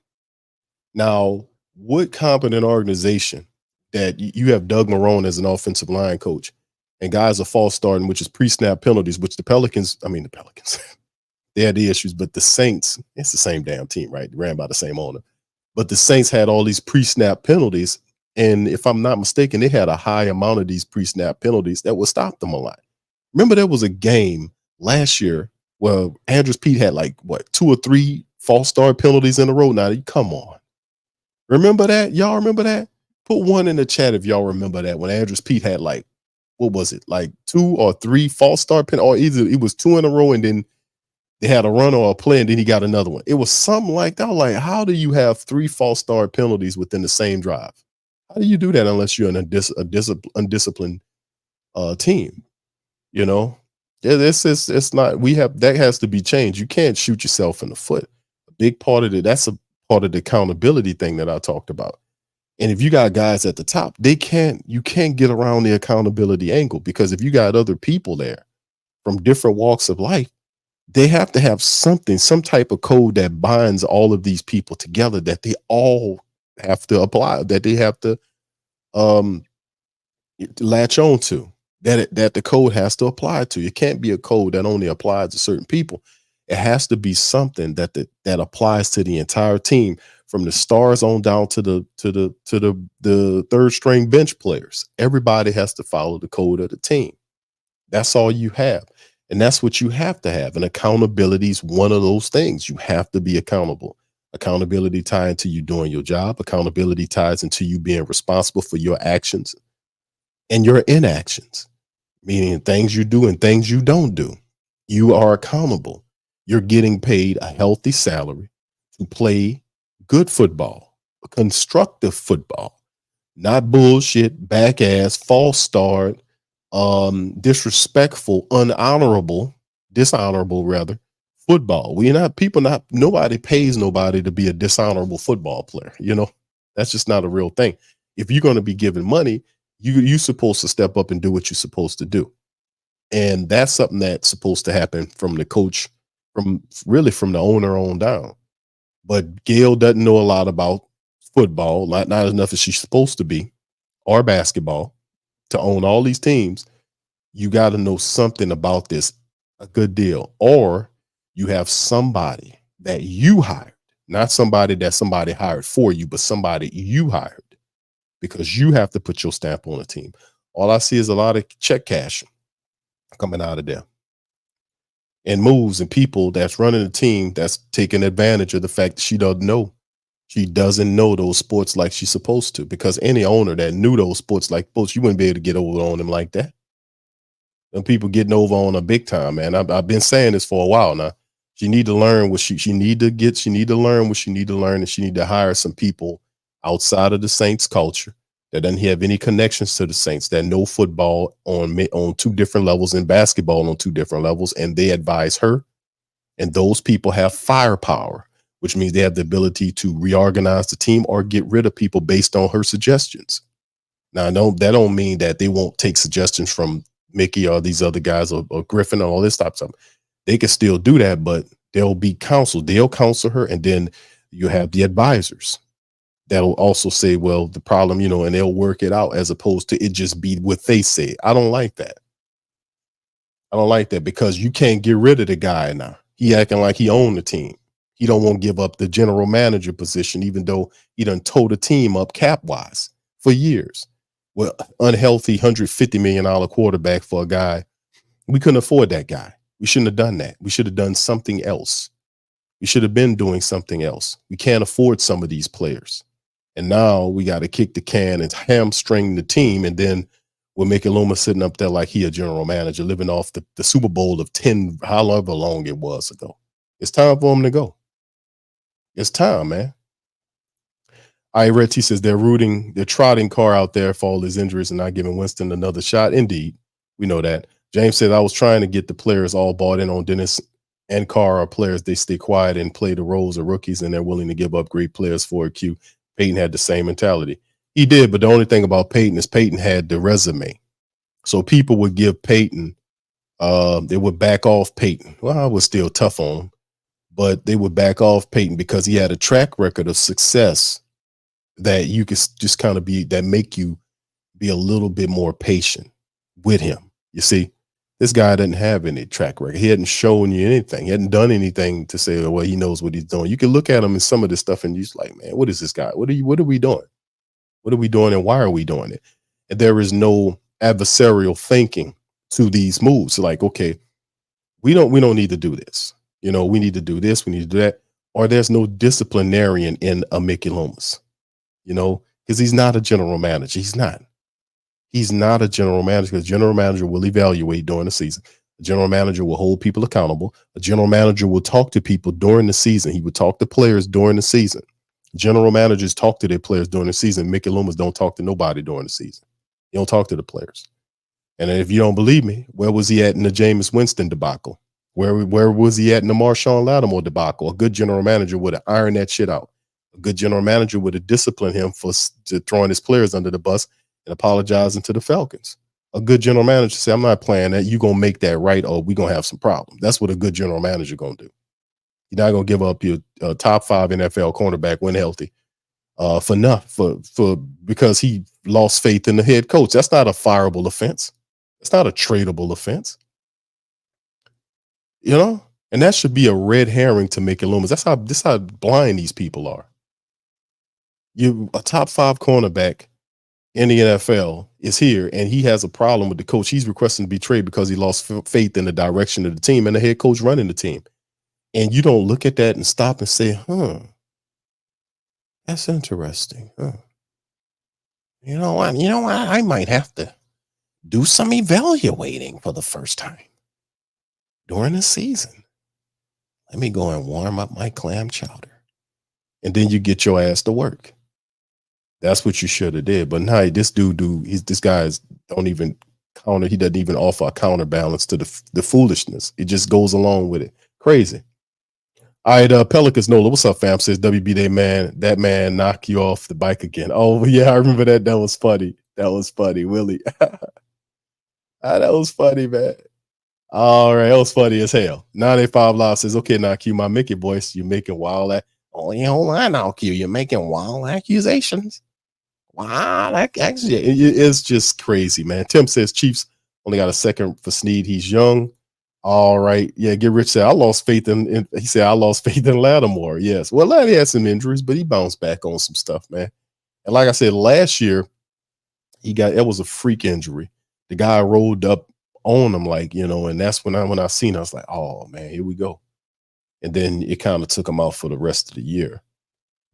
Now, what competent organization that you have Doug Marrone as an offensive line coach and guys are false starting, which is pre-snap penalties, which the Pelicans, they had the issues, but the Saints, it's the same damn team, right? Ran by the same owner. But the Saints had all these pre-snap penalties. And if I'm not mistaken, they had a high amount of these pre-snap penalties that would stop them a lot. Remember, there was a game last year where Andrews Pete had like, 2 or 3 false start penalties in a row. Now, come on. Remember that? Y'all remember that? Put one in the chat if y'all remember that when Andrews Pete had like, what was it? Like 2 or 3 false start penalties, or either it was 2 in a row and then they had a run or a play and then he got another one. It was something like that. Like, how do you have 3 false start penalties within the same drive? How do you do that unless you're in a undisciplined team? You know, it's not. That has to be changed. You can't shoot yourself in the foot. A big part of it. That's a part of the accountability thing that I talked about. And if you got guys at the top, you can't get around the accountability angle, because if you got other people there from different walks of life, they have to have something, some type of code that binds all of these people together, that they all have to apply, that they have to latch on to, that the code has to apply to. It can't be a code that only applies to certain people. It has to be something that applies to the entire team, from the stars on down to the third string bench players. Everybody has to follow the code of the team. That's all you have. And that's what you have to have. And accountability is one of those things. You have to be accountable. Accountability ties into you doing your job. Accountability ties into you being responsible for your actions and your inactions, meaning things you do and things you don't do. You are accountable. You're getting paid a healthy salary to play good football, constructive football, not bullshit, back ass, false start, disrespectful, dishonorable rather, football. Nobody pays nobody to be a dishonorable football player. You know, that's just not a real thing. If you're going to be given money, you're supposed to step up and do what you're supposed to do. And that's something that's supposed to happen from the coach, from the owner on down. But Gail doesn't know a lot about football, not enough as she's supposed to be, or basketball, to own all these teams. You got to know something about this, a good deal, or you have somebody that you hired, not somebody that somebody hired for you, but somebody you hired, because you have to put your stamp on a team. All I see is a lot of check cash coming out of there, and moves and people that's running a team that's taking advantage of the fact that she doesn't know those sports like she's supposed to. Because any owner that knew those sports like sports, you wouldn't be able to get over on them like that. And people getting over on her big time, man. I've been saying this for a while now. She need to learn what she need to get. She need to learn what she need to learn, and she need to hire some people outside of the Saints culture that doesn't have any connections to the Saints, that know football on 2 different levels and basketball on 2 different levels, and they advise her. And those people have firepower, which means they have the ability to reorganize the team or get rid of people based on her suggestions. Now, that don't mean that they won't take suggestions from Mickey or these other guys or Griffin or all this type of stuff. They can still do that, but they'll be counseled. They'll counsel her, and then you have the advisors that'll also say, well, the problem, and they'll work it out, as opposed to it just be what they say. I don't like that. Because you can't get rid of the guy now. He acting like he owned the team. He don't want to give up the general manager position, even though he done towed the team up cap-wise for years. Well, unhealthy $150 million quarterback for a guy. We couldn't afford that guy. We shouldn't have done that. We should have done something else. We should have been doing something else. We can't afford some of these players. And now we got to kick the can and hamstring the team. And then we're making Loma sitting up there like he a general manager, living off the Super Bowl of 10, however long it was ago. It's time for him to go. It's time, man. I read he says they're trotting Carr out there for all his injuries and not giving Winston another shot. Indeed, we know that. James said I was trying to get the players all bought in on Dennis and Carr are players. They stay quiet and play the roles of rookies, and they're willing to give up great players for a Q. Peyton had the same mentality. He did, but the only thing about Peyton is Peyton had the resume. So people would give Peyton, they would back off Peyton. Well, I was still tough on him, but they would back off Peyton because he had a track record of success that you could just kind of make you be a little bit more patient with him. You see, this guy didn't have any track record. He hadn't shown you anything. He hadn't done anything to say, well, he knows what he's doing. You can look at him in some of this stuff and you're just like, man, what is this guy? What are we doing? What are we doing and why are we doing it? And there is no adversarial thinking to these moves. Like, okay, we don't need to do this. We need to do this. We need to do that. Or there's no disciplinarian in a Mickey Loomis, because he's not a general manager. He's not a general manager because general manager will evaluate during the season. A general manager will hold people accountable. A general manager will talk to people during the season. He would talk to players during the season. General managers talk to their players during the season. Mickey Loomis don't talk to nobody during the season. He don't talk to the players. And if you don't believe me, where was he at in the Jameis Winston debacle? Where was he at in the Marshawn Lattimore debacle? A good general manager would have ironed that shit out. A good general manager would have disciplined him for throwing his players under the bus and apologizing to the Falcons. A good general manager say, I'm not playing that. You're going to make that right or we're going to have some problems. That's what a good general manager going to do. You're not going to give up your top 5 NFL cornerback when healthy because he lost faith in the head coach. That's not a fireable offense. It's not a tradable offense. And that should be a red herring to Mickey Loomis. This how blind these people are. You a top 5 cornerback in the NFL is here, and he has a problem with the coach. He's requesting to be traded because he lost faith in the direction of the team and the head coach running the team. And you don't look at that and stop and say, that's interesting. You know what? I might have to do some evaluating for the first time during the season. Let me go and warm up my clam chowder. And then you get your ass to work. That's what you should have did. But now this this guy's don't even counter. He doesn't even offer a counterbalance to the foolishness. It just goes along with it. Crazy. All right, Pelicans Nola, what's up, fam? Says WB Day man, that man knock you off the bike again. Oh yeah, I remember that. That was funny. Willie. That was funny, man. All right, that was funny as hell. 985 Live says, okay, now Q, my Mickey voice, you're making wild. Hold on now, Q, you're making wild accusations. Wow, that actually it's just crazy, man. Tim says Chiefs only got a second for Snead. He's young. All right. Yeah, Get Rich said, I lost faith in Lattimore. Yes. Well, Lattimore had some injuries, but he bounced back on some stuff, man. And like I said, last year, it was a freak injury. The guy rolled up on him, and that's when I seen it, I was like, oh man, here we go. And then it kind of took him out for the rest of the year.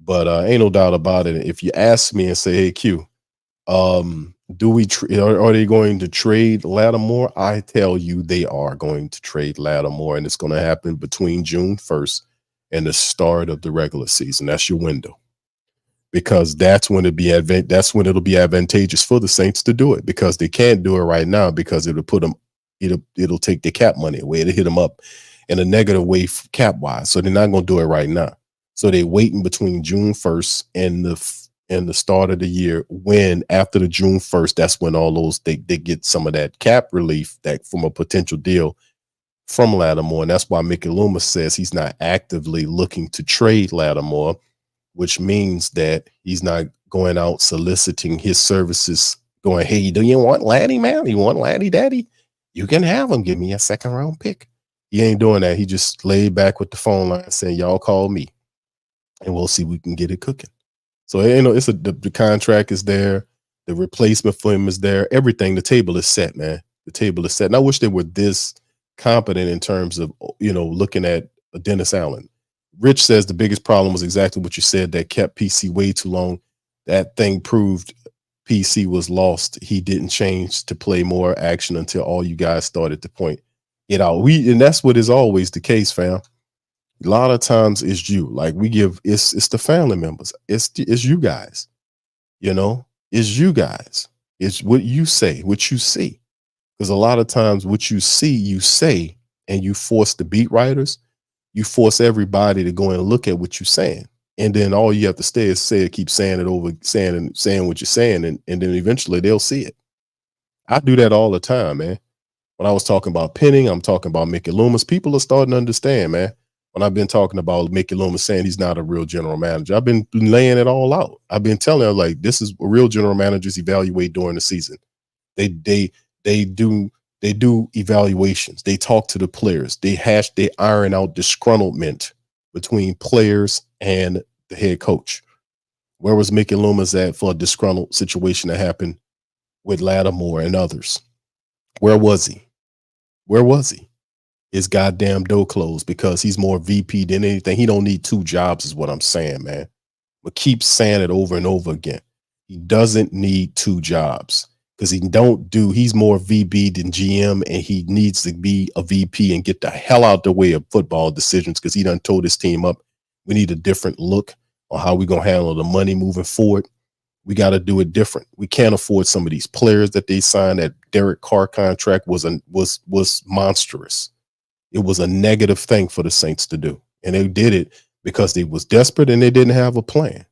But ain't no doubt about it. If you ask me and say, hey, Q, are they going to trade Lattimore? I tell you, they are going to trade Lattimore, and it's going to happen between June 1st and the start of the regular season. That's your window, because that's when it'll be advantageous for the Saints to do it, because they can't do it right now because it'll take the cap money away. It'll hit them up in a negative way cap wise. So they're not going to do it right now. So they're waiting between June 1st and the start of the year, when after the June 1st, that's when all those they get some of that cap relief that from a potential deal from Lattimore. And that's why Mickey Loomis says he's not actively looking to trade Lattimore, which means that he's not going out soliciting his services, going, hey, do you want Laddie, man? You want Laddie Daddy? You can have him. Give me a second round pick. He ain't doing that. He just laid back with the phone line saying, y'all call me and we'll see if we can get it cooking. So, the contract is there. The replacement for him is there. Everything, the table is set, man. The table is set. And I wish they were this competent in terms of, looking at Dennis Allen. Rich says the biggest problem was exactly what you said, that kept PC way too long. That thing proved PC was lost. He didn't change to play more action until all you guys started to point it out. And that's what is always the case, fam. A lot of times it's you. Like we give it's the family members. It's you guys. You know, it's you guys. It's what you say, what you see. Because a lot of times what you see, you say, and you force the beat writers, you force everybody to go and look at what you're saying. And then all you have to stay is say it, keep saying it over, saying what you're saying, and then eventually they'll see it. I do that all the time, man. When I was talking about pinning, I'm talking about Mickey Loomis. People are starting to understand, man. When I've been talking about Mickey Loomis saying he's not a real general manager, I've been laying it all out. I've been telling them, like, this is what real general managers evaluate during the season. They do evaluations. They talk to the players. They iron out disgruntlement between players and the head coach. Where was Mickey Loomis at for a disgruntled situation that happened with Lattimore and others? Where was he? Where was he? His goddamn door closed because he's more VP than anything. He don't need 2 jobs is what I'm saying, man. But keep saying it over and over again. He doesn't need 2 jobs because he's more VP than GM, and he needs to be a VP and get the hell out the way of football decisions because he done told his team up. We need a different look on how we're going to handle the money moving forward. We got to do it different. We can't afford some of these players that they signed. That Derek Carr contract was monstrous. It was a negative thing for the Saints to do. And they did it because they was desperate and they didn't have a plan.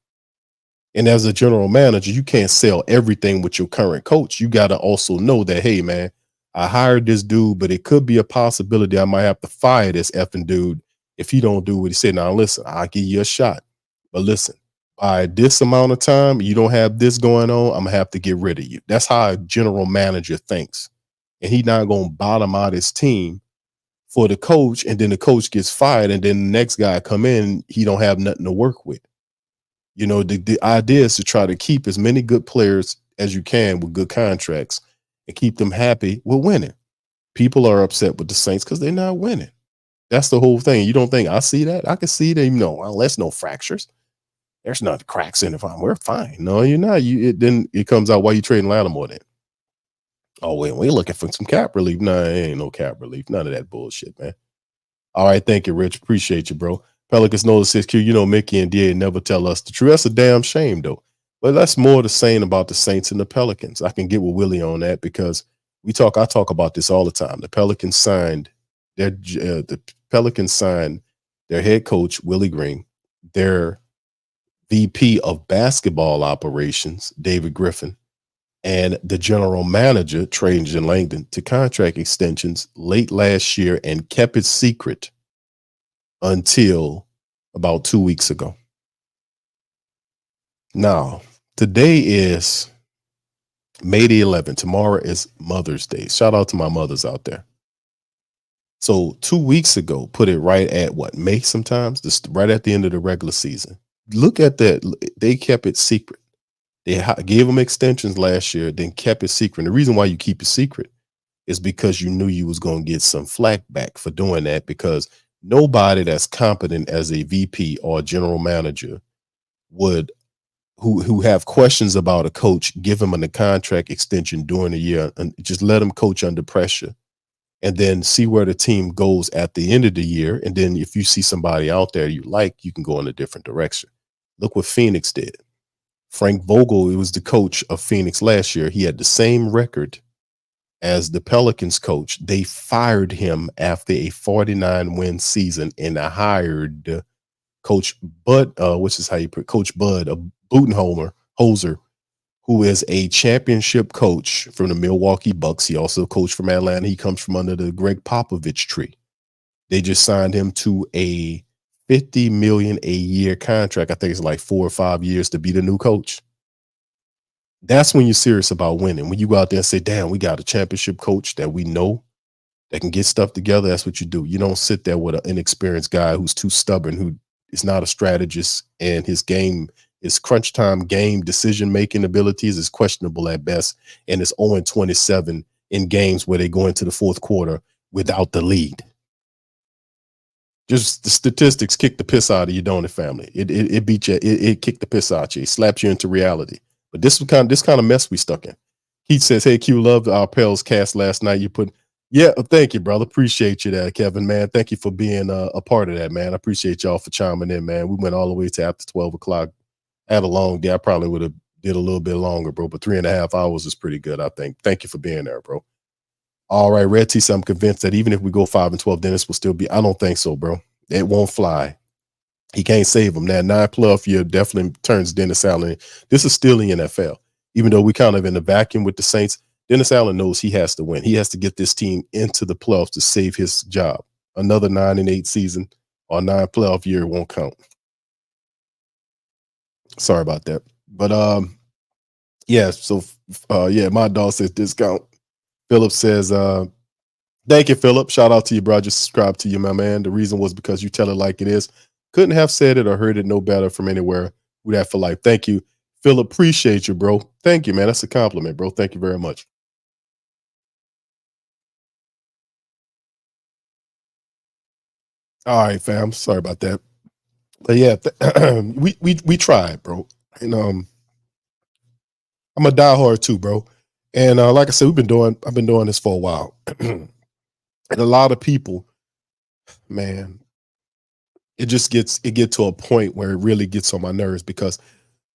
And as a general manager, you can't sell everything with your current coach. You got to also know that, hey, man, I hired this dude, but it could be a possibility I might have to fire this effing dude if he don't do what he said. Now, listen, I'll give you a shot. But listen, by this amount of time, you don't have this going on, I'm going to have to get rid of you. That's how a general manager thinks. And he's not going to bottom out his team for the coach, and then the coach gets fired, and then the next guy come in, he don't have nothing to work with. You know, the idea is to try to keep as many good players as you can with good contracts and keep them happy with winning. People are upset with the Saints because they're not winning. That's the whole thing. You don't think I see that? I can see that. Well, there's no fractures. There's not cracks in it. We're fine. No, you're not. Then it comes out why you trading Lattimore then. Oh, wait, we're looking for some cap relief. No, ain't no cap relief. None of that bullshit, man. All right, thank you, Rich. Appreciate you, bro. Pelicans know the 6Q. Mickey and DA never tell us the truth. That's a damn shame, though. But that's more the same about the Saints and the Pelicans. I can get with Willie on that because I talk about this all the time. The Pelicans signed their head coach, Willie Green, their VP of basketball operations, David Griffin, and the general manager, Trajan Langdon, to contract extensions late last year and kept it secret until about 2 weeks ago. Now, today is May the 11th. Tomorrow is Mother's Day. Shout out to my mothers out there. So 2 weeks ago, put it right at May sometimes, just right at the end of the regular season. Look at that. They kept it secret. They gave them extensions last year, then kept it secret. And the reason why you keep it secret is because you knew you was going to get some flack back for doing that, because nobody that's competent as a VP or a general manager would, who have questions about a coach, give him a contract extension during the year and just let him coach under pressure and then see where the team goes at the end of the year. And then if you see somebody out there you like, you can go in a different direction. Look what Phoenix did. Frank Vogel, he was the coach of Phoenix last year. He had the same record as the Pelicans coach. They fired him after a 49-win season and hired Coach Bud, Coach Bud, a Budenholzer, who is a championship coach from the Milwaukee Bucks. He also coached from Atlanta. He comes from under the Greg Popovich tree. They just signed him to a $50 million a year contract. I think it's like 4 or 5 years to be the new coach. That's when you're serious about winning. When you go out there and say, damn, we got a championship coach that we know that can get stuff together. That's what you do. You don't sit there with an inexperienced guy who's too stubborn, who is not a strategist, and his crunch time game decision-making abilities is questionable at best. And it's 0-27 in games where they go into the fourth quarter without the lead. Just the statistics kick the piss out of you, don't it, family? It beat you. It kicked the piss out of you. It slaps you into reality. But this kind of mess we stuck in. He says, "Hey, Q, loved our Pels cast last night. You put Yeah, thank you, brother. Appreciate you there, Kevin, man. Thank you for being a part of that, man. I appreciate y'all for chiming in, man. We went all the way to after 12 o'clock. I had a long day. I probably would have did a little bit longer, bro, but 3.5 hours is pretty good, I think. Thank you for being there, bro. All right, Red T, so I'm convinced that even if we go 5-12, Dennis will still be. I don't think so, bro. It won't fly. He can't save him. That 9+ year definitely turns Dennis Allen. This is still the NFL. Even though we kind of in the vacuum with the Saints, Dennis Allen knows he has to win. He has to get this team into the playoffs to save his job. Another 9-8 season or 9+ year won't count. Sorry about that. But yeah, so yeah, my dog says discount. Philip says, thank you, Philip. Shout out to you, bro. I just subscribed to you, my man. The reason was because you tell it like it is. Couldn't have said it or heard it no better from anywhere. Who that for life. Thank you, Philip. Appreciate you, bro. Thank you, man. That's a compliment, bro. Thank you very much. All right, fam. Sorry about that. But yeah, we tried, bro. And I'm a diehard too, bro. And like I said, I've been doing this for a while. And a lot of people, man, it gets to a point where it really gets on my nerves because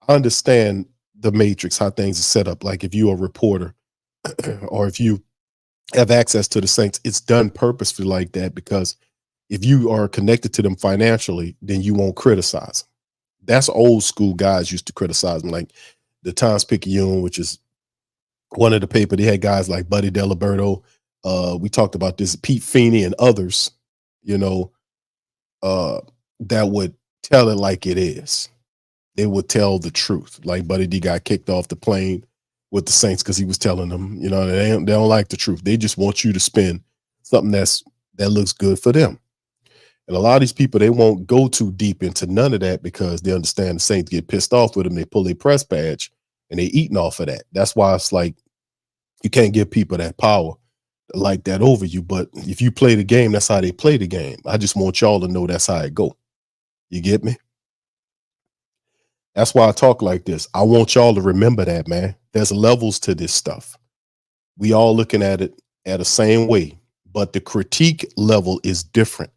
I understand the matrix, how things are set up. Like if you're a reporter or if you have access to the Saints, it's done purposefully like that because if you are connected to them financially, then you won't criticize them. That's old school guys used to criticize them, like the Times-Picayune, which is one of the paper. They had guys like Buddy Diliberto. We talked about this, Pete Feeney and others, you know, that would tell it like it is. They would tell the truth. Like Buddy D got kicked off the plane with the Saints because he was telling them, you know, they don't like the truth. They just want you to spend something that looks good for them. And a lot of these people, they won't go too deep into none of that because they understand the Saints get pissed off with them. They pull their press badge and they eating off of that. That's why it's like you can't give people that power like that over you. But if you play the game, that's how they play the game. I just want y'all to know that's how it go. You get me? That's why I talk like this. I want y'all to remember that, man. There's levels to this stuff. We all looking at it at the same way, but the critique level is different.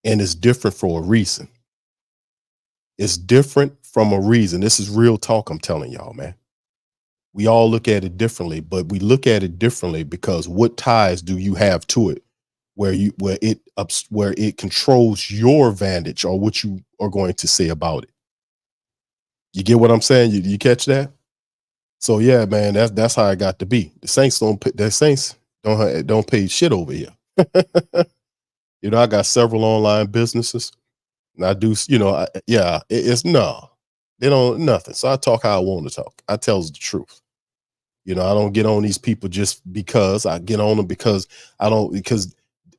And it's different for a reason. It's different from a reason. This is real talk I'm telling y'all, man. We all look at it differently, but we look at it differently because what ties do you have to it where it controls your vantage or what you are going to say about it. You get what I'm saying? You catch that? So yeah, man, that's how it got to be. The Saints don't pay shit over here. You know, I got several online businesses, and I do, you know, it's no, they don't nothing. So I talk how I want to talk. I tells the truth. You know, I don't get on these people just because. I get on them because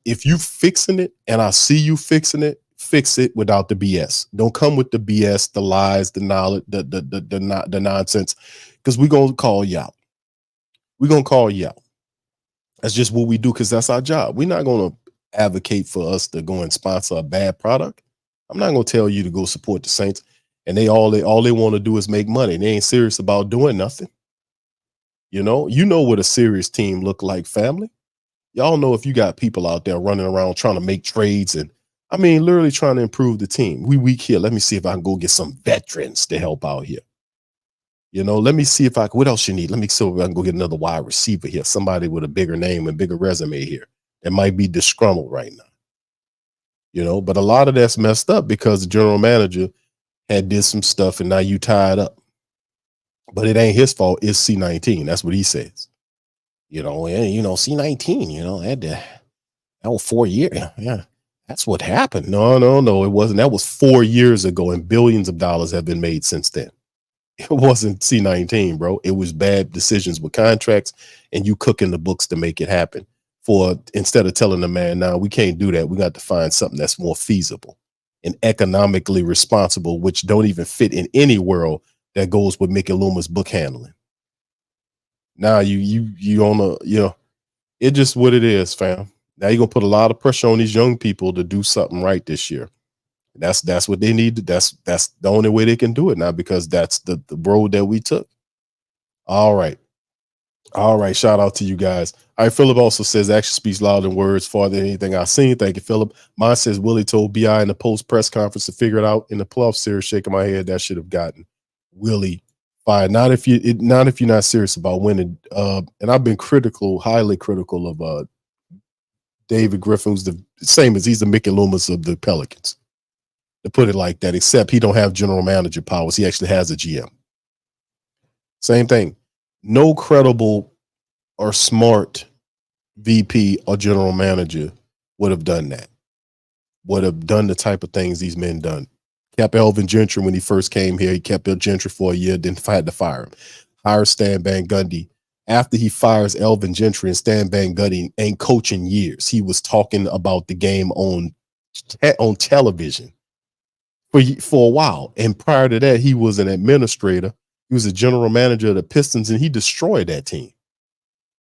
if you fixing it and I see you fixing it, fix it without the BS. Don't come with the BS, the lies, the knowledge, the nonsense, because we're gonna call you out. We're gonna call you out. That's just what we do because that's our job. We're not gonna advocate for us to go and sponsor a bad product. I'm not gonna tell you to go support the Saints, and they all they want to do is make money. They ain't serious about doing nothing. You know what a serious team look like, family. Y'all know if you got people out there running around trying to make trades and I mean literally trying to improve the team. We weak here. Let me see if I can go get some veterans to help out here. You know, let me see if what else you need. Let me see if I can go get another wide receiver here, somebody with a bigger name and bigger resume here that might be disgruntled right now. You know, but a lot of that's messed up because the general manager had did some stuff and now you tied up. But it ain't his fault. It's C19. That's what he says. You know, and C19, that was 4 years. Yeah. That's what happened. No, it wasn't. That was 4 years ago, and billions of dollars have been made since then. It wasn't C19, bro. It was bad decisions with contracts and you cooking the books to make it happen. Instead of telling the man, no, we can't do that. We got to find something that's more feasible and economically responsible, which don't even fit in any world that goes with Mickey Loomis book handling. Now you on it just what it is, fam. Now you're gonna put a lot of pressure on these young people to do something right this year. That's what they need. That's the only way they can do it now because that's the road that we took. All right. All right, shout out to you guys. All right, Philip also says action speaks louder than words farther than anything I've seen. Thank you, Philip. Mine says Willie told BI in the post press conference to figure it out in the playoff series. Shaking my head, that should have gotten Willie fired. Not if you're not serious about winning. And I've been highly critical of David Griffin, who's the same as he's the Mickey Loomis of the Pelicans. To put it like that, except he don't have general manager powers. He actually has a GM. Same thing. No credible or smart VP or general manager would have done that. Would have done the type of things these men done. Kept Elvin Gentry when he first came here. He kept Bill Gentry for a year, then had to fire him. Hire Stan Van Gundy. After he fires Elvin Gentry, and Stan Van Gundy ain't coaching years. He was talking about the game on television for a while. And prior to that, he was an administrator. He was a general manager of the Pistons, and he destroyed that team.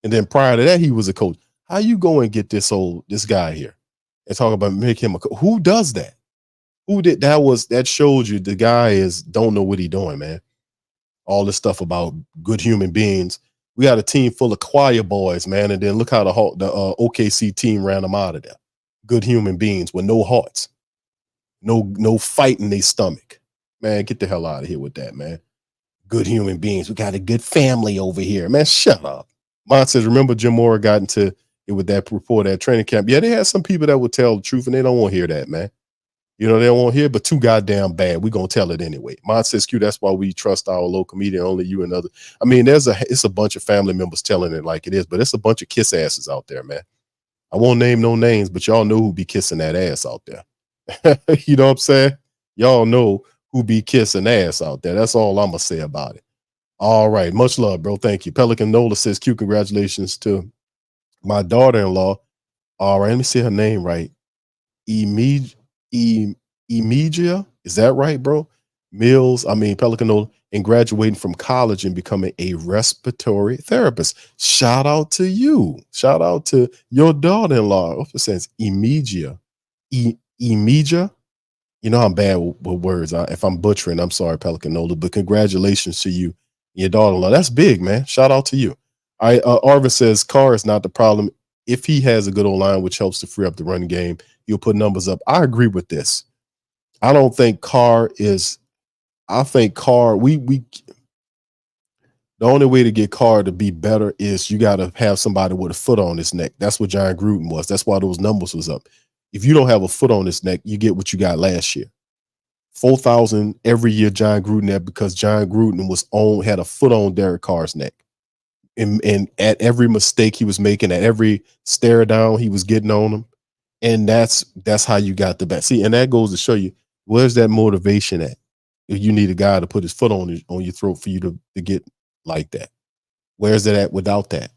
And then prior to that, he was a coach. How you go and get this guy here and talk about make him a coach? Who does that? Who did that? That showed you the guy don't know what he's doing, man. All this stuff about good human beings. We got a team full of choir boys, man, and then look how the OKC team ran them out of there. Good human beings with no hearts, no fight in their stomach. Man, get the hell out of here with that, man. Good human beings. We got a good family over here, man. Shut up. Mon says, remember Jim Mora got into it with that report at training camp. Yeah, they had some people that would tell the truth, and they don't want to hear that, man. You know, they don't want to hear, but too goddamn bad. We're going to tell it anyway. Mon says, Q, that's why we trust our local media, only you and others. I mean, it's a bunch of family members telling it like it is, but it's a bunch of kiss asses out there, man. I won't name no names, but y'all know who be kissing that ass out there. You know what I'm saying? Y'all know who be kissing ass out there. That's all I'm going to say about it. All right. Much love, bro. Thank you. Pelican Nola says, Q, congratulations to my daughter-in-law. All right. Let me see her name right. Emigia, is that right, bro? Pelican Nola, and graduating from college and becoming a respiratory therapist. Shout out to you. Shout out to your daughter-in-law. What it says? Emigia. Emigia? You know I'm bad with words. If I'm butchering, I'm sorry, Pelican Nola, but congratulations to you, your daughter-in-law. That's big, man. Shout out to you. All right, Arvin says Carr is not the problem. If he has a good O-line, which helps to free up the run game, he'll put numbers up. I agree with this. I don't think Carr is. I think Carr. The only way to get Carr to be better is you got to have somebody with a foot on his neck. That's what John Gruden was. That's why those numbers was up. If you don't have a foot on his neck, you get what you got last year. 4,000 every year. John Gruden had because John Gruden had a foot on Derek Carr's neck, and at every mistake he was making, at every stare down he was getting on him, and that's how you got the best. See, and that goes to show you where's that motivation at. If you need a guy to put his foot on your throat for you to get like that, where's it at without that?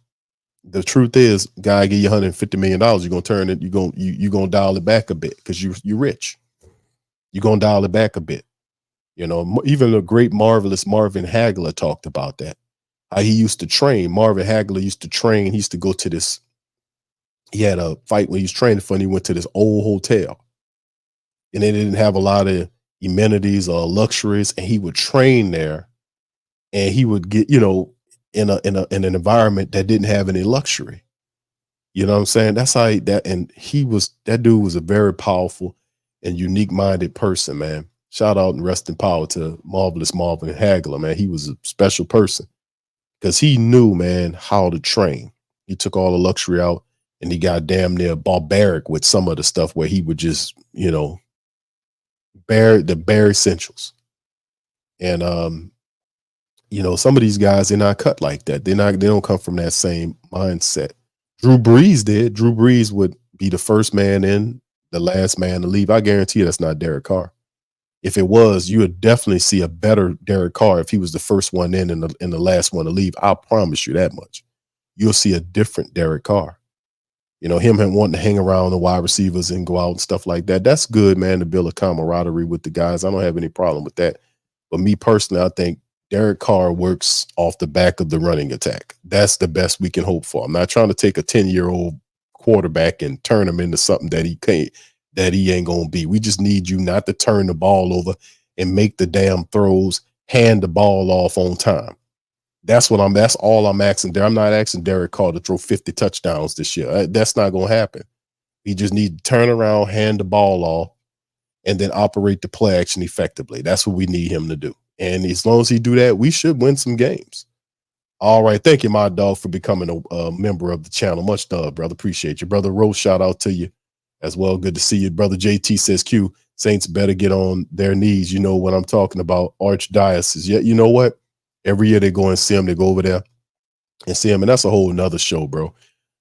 The truth is, guy give you $150 million, you're gonna turn it, you're gonna dial it back a bit because you're rich. You're gonna dial it back a bit. You know, even the great, marvelous Marvin Hagler talked about that. How he used to train. Marvin Hagler used to train. He used to go to this. He had a fight when he was training for, and he went to this old hotel, and they didn't have a lot of amenities or luxuries, and he would train there, and he would get, in an environment that didn't have any luxury. You know what I'm saying? That's how that dude was a very powerful and unique minded person, man. Shout out and rest in power to marvelous Marvin Hagler, man. He was a special person because he knew, man, how to train. He took all the luxury out, and he got damn near barbaric with some of the stuff where he would just, bare essentials. And some of these guys, they're not cut like that. They don't come from that same mindset. Drew Brees did. Drew Brees would be the first man in, the last man to leave. I guarantee you that's not Derek Carr. If it was, you would definitely see a better Derek Carr if he was the first one in and the last one to leave. I promise you that much. You'll see a different Derek Carr. Him wanting to hang around the wide receivers and go out and stuff like that. That's good, man, to build a camaraderie with the guys. I don't have any problem with that. But me personally, I think Derek Carr works off the back of the running attack. That's the best we can hope for. I'm not trying to take a 10-year-old quarterback and turn him into something that he ain't going to be. We just need you not to turn the ball over and make the damn throws, hand the ball off on time. That's all I'm asking there. I'm not asking Derek Carr to throw 50 touchdowns this year. That's not going to happen. He just need to turn around, hand the ball off, and then operate the play action effectively. That's what we need him to do. And as long as he do that, we should win some games. All right. Thank you, my dog, for becoming a member of the channel. Much love, brother. Appreciate you. Brother Rose, shout out to you as well. Good to see you. Brother JT says, Q, Saints better get on their knees. You know what I'm talking about. Archdiocese. Yeah, you know what? Every year they go and see him. They go over there and see him. And that's a whole nother show, bro,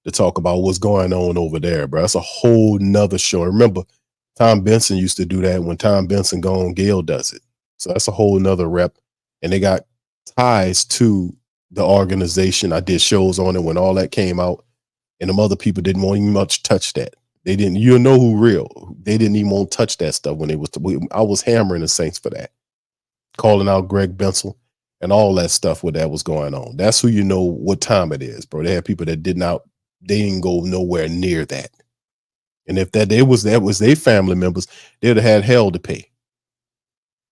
to talk about what's going on over there, bro. That's a whole nother show. Remember, Tom Benson used to do that. When Tom Benson gone, Gail does it. So that's a whole nother rep. And they got ties to the organization. I did shows on it when all that came out. And them other people didn't want even much touch that. They didn't, you know who real. They didn't even want to touch that stuff when I was hammering the Saints for that. Calling out Greg Bensel and all that stuff where that was going on. That's who you know what time it is, bro. They had people that they didn't go nowhere near that. And if that was their family members, they'd have had hell to pay.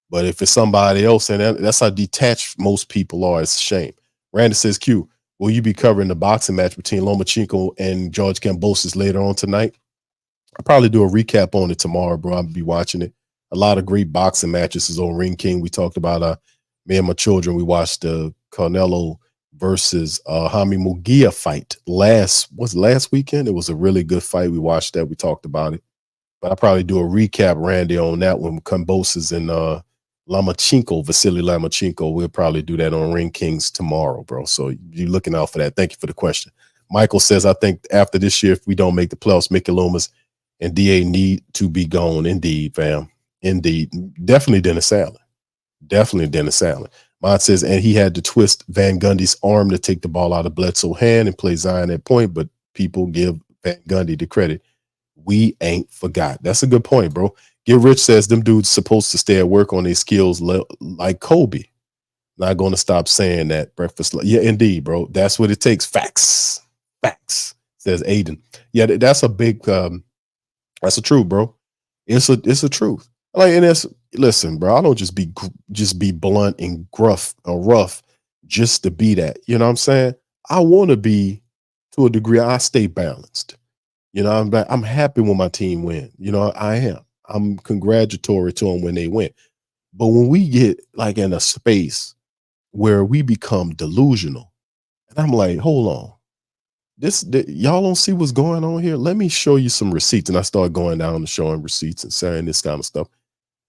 But if it's somebody else, and that's how detached most people are, it's a shame. Randy says, Q, will you be covering the boxing match between Lomachenko and George Kambosos later on tonight? I'll probably do a recap on it tomorrow, bro. I'll be watching it. A lot of great boxing matches is on Ring King. We talked about me and my children. We watched the Canelo versus Jaime Munguia fight last weekend. It was a really good fight. We watched that. We talked about it. But I'll probably do a recap, Randy, on that one. Kambosos and Vasily Lomachenko. We'll probably do that on Ring Kings tomorrow, bro. So you're looking out for that. Thank you for the question. Michael says, I think after this year, if we don't make the playoffs, Mickey Loomis and DA need to be gone. Indeed, fam. Indeed. Definitely Dennis Allen. Definitely Dennis Allen. Mine says, and he had to twist Van Gundy's arm to take the ball out of Bledsoe's hand and play Zion at point, but people give Van Gundy the credit. We ain't forgot. That's a good point, bro. Get Rich says them dudes supposed to stay at work on their skills like Kobe. Not going to stop saying that. Breakfast. Yeah, indeed, bro. That's what it takes. Facts. Facts, says Aiden. Yeah, that's a big, that's a truth, bro. It's a truth. Like, and listen, bro, I don't just be blunt and gruff or rough just to be that. You know what I'm saying? I want to be, to a degree, I stay balanced. You know, I'm happy when my team win. You know, I am. I'm congratulatory to them when they win. But when we get like in a space where we become delusional, and I'm like, hold on, y'all don't see what's going on here? Let me show you some receipts. And I start going down and showing receipts and saying this kind of stuff.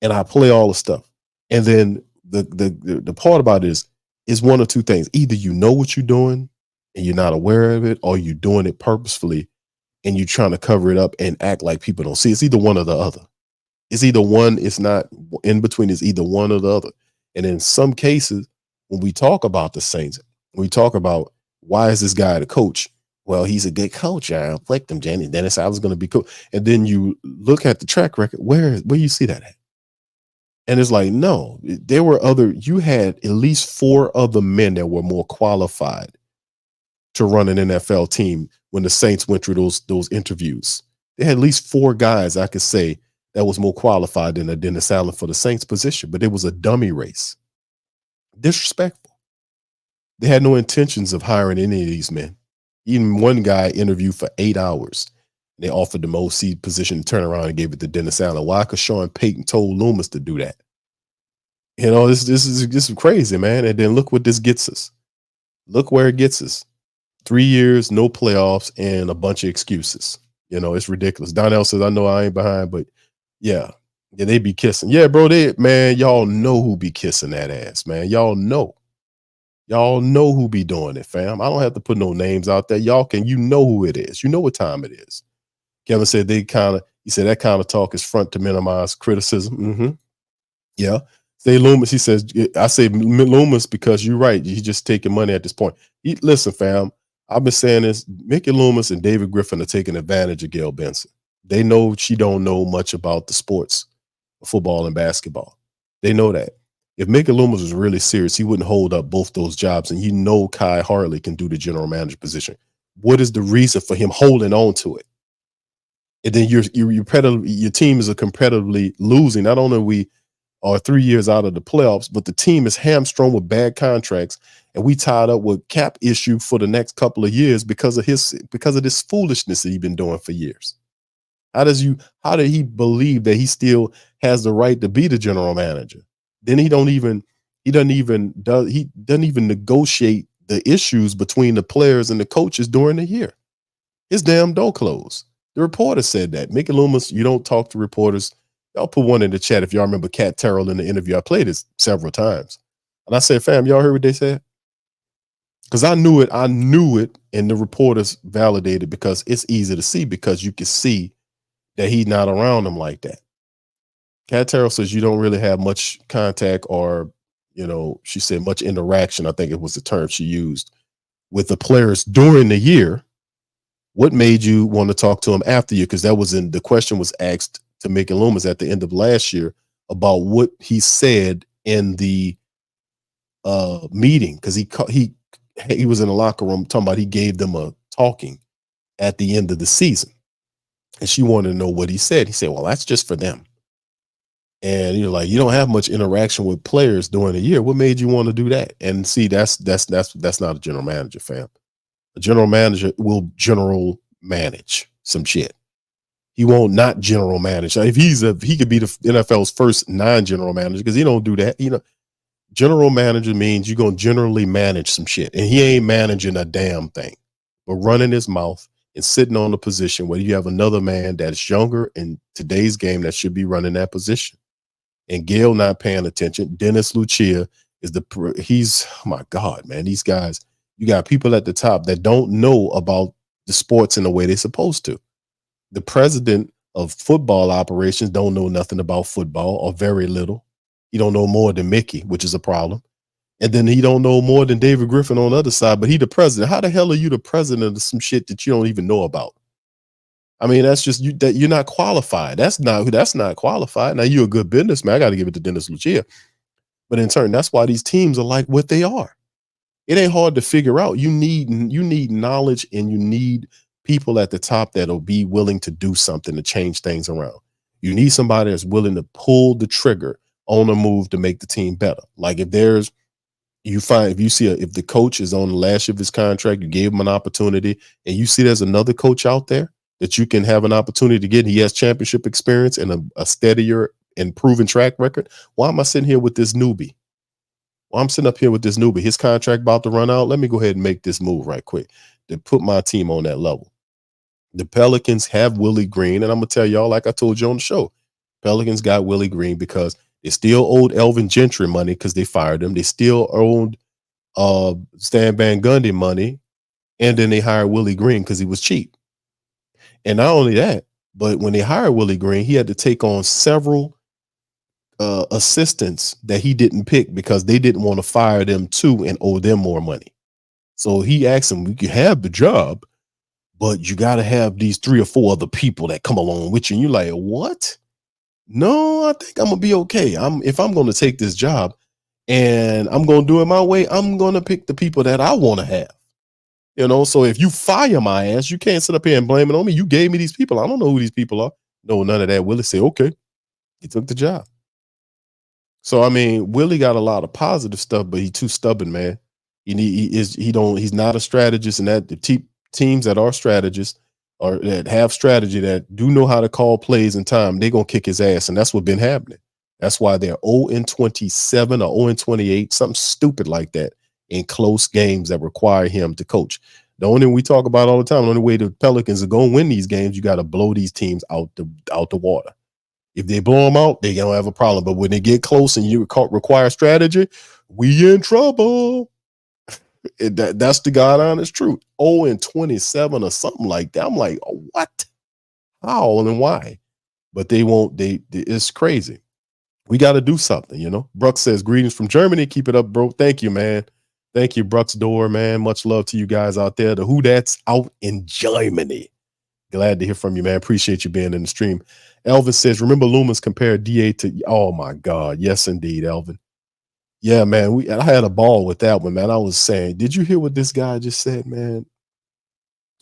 And I play all the stuff. And then the part about it is one or two things. Either you know what you're doing and you're not aware of it, or you're doing it purposefully and you're trying to cover it up and act like people don't see. It's either one or the other. It's either one, it's not in between, it's either one or the other. And in some cases, when we talk about the Saints, we talk about why is this guy the coach? Well, he's a good coach. I reflect him, Jenny. Dennis, I was going to be cool. And then you look at the track record. Where you see that at? And it's like, no, there were you had at least 4 other men that were more qualified to run an NFL team when the Saints went through those interviews. They had at least 4 guys I could say that was more qualified than a Dennis Allen for the Saints position, but it was a dummy race. Disrespectful. They had no intentions of hiring any of these men. Even one guy interviewed for 8 hours. They offered the OC position, turn around and gave it to Dennis Allen. Why? Because Sean Payton told Loomis to do that. You know, this is crazy, man. And then look what this gets us. Look where it gets us. 3 years, no playoffs, and a bunch of excuses. You know, it's ridiculous. Donnell says, I know I ain't behind, but yeah, they be kissing. Yeah, bro, y'all know who be kissing that ass, man. Y'all know who be doing it, fam. I don't have to put no names out there. You know who it is. You know what time it is. Kevin said he said that kind of talk is front to minimize criticism. Mm-hmm. Yeah. Say Loomis, he says, I say Loomis because you're right. He's just taking money at this point. Listen, fam, I've been saying this. Mickey Loomis and David Griffin are taking advantage of Gail Benson. They know she don't know much about the sports, football and basketball. They know that. If Mickey Loomis was really serious, he wouldn't hold up both those jobs. And you know Kai Harley can do the general manager position. What is the reason for him holding on to it? And then your team is competitively losing. Not only we are 3 years out of the playoffs, but the team is hamstrung with bad contracts. and we tied up with cap issue for the next couple of years because of this foolishness that he's been doing for years. How did he believe that he still has the right to be the general manager? Then he doesn't even negotiate the issues between the players and the coaches during the year. His damn door closed. The reporter said that. Mickey Loomis, you don't talk to reporters. Y'all put one in the chat if y'all remember Cat Terrell in the interview. I played this several times. And I said, fam, y'all heard what they said? Because I knew it, and the reporters validated because it's easy to see because you can see that he's not around them like that. Cat Terrell says you don't really have much contact or, she said much interaction, I think it was the term she used, with the players during the year. What made you want to talk to him after you? Because the question was asked to Mickey Loomis at the end of last year about what he said in the meeting, because he was in the locker room talking about he gave them a talking at the end of the season. And she wanted to know what he said. He said, well, that's just for them. And you're like, you don't have much interaction with players during the year. What made you want to do that? And see, that's not a general manager, fam. A general manager will general manage some shit. He won't not general manage. If he could be the NFL's first non-general manager, because he don't do that. General manager means you're going to generally manage some shit. And he ain't managing a damn thing, but running his mouth and sitting on the position where you have another man that's younger in today's game that should be running that position. And Gail not paying attention. Dennis Lucia he's, oh my God, man, these guys, you got people at the top that don't know about the sports in the way they're supposed to. The president of football operations don't know nothing about football or very little. He don't know more than Mickey, which is a problem. And then he don't know more than David Griffin on the other side, but he the president. How the hell are you the president of some shit that you don't even know about? I mean, that's just that you're not qualified. That's not qualified. Now you're a good businessman. I got to give it to Dennis Lucia. But in turn, that's why these teams are like what they are. It ain't hard to figure out. You need knowledge, and you need people at the top that'll be willing to do something to change things around. You need somebody that's willing to pull the trigger on a move to make the team better. Like if the coach is on the last year of his contract, you gave him an opportunity, and you see there's another coach out there that you can have an opportunity to get. He has championship experience and a steadier and proven track record. Why am I sitting here with this newbie? Well, I'm sitting up here with this newbie. His contract about to run out. Let me go ahead and make this move right quick to put my team on that level. The Pelicans have Willie Green, and I'm going to tell y'all, like I told you on the show, Pelicans got Willie Green because they still owed Elvin Gentry money because they fired him. They still owed Stan Van Gundy money, and then they hired Willie Green because he was cheap. And not only that, but when they hired Willie Green, he had to take on several assistants that he didn't pick because they didn't want to fire them too and owe them more money. So he asked him, "We can have the job, but you got to have these 3 or 4 other people that come along with you." And you're like, what? No, I think I'm gonna be okay. If I'm going to take this job and I'm going to do it my way, I'm going to pick the people that I want to have. So if you fire my ass, you can't sit up here and blame it on me. You gave me these people. I don't know who these people are. No, none of that. Willie said, okay, he took the job. So, I mean, Willie got a lot of positive stuff, but he's too stubborn, man. He's not a strategist, and that the teams that are strategists or that have strategy that do know how to call plays in time, they're going to kick his ass. And that's what's been happening. That's why they're 0-27 or 0-28, something stupid like that in close games that require him to coach. The only thing we talk about all the time, the only way the Pelicans are going to win these games, you got to blow these teams out the water. If they blow them out, they don't have a problem. But when they get close and you require strategy, we in trouble. That's the God honest truth. 0-27 or something like that. I'm like, oh, what? How and why? But they won't. It's crazy. We got to do something, Brooks says, greetings from Germany. Keep it up, bro. Thank you, man. Thank you, Brooks Door, man. Much love to you guys out there. The Who That's out in Germany. Glad to hear from you, man. Appreciate you being in the stream. Elvin says, remember Loomis compared DA to, oh my God. Yes, indeed, Elvin. Yeah, man. I had a ball with that one, man. I was saying, did you hear what this guy just said, man?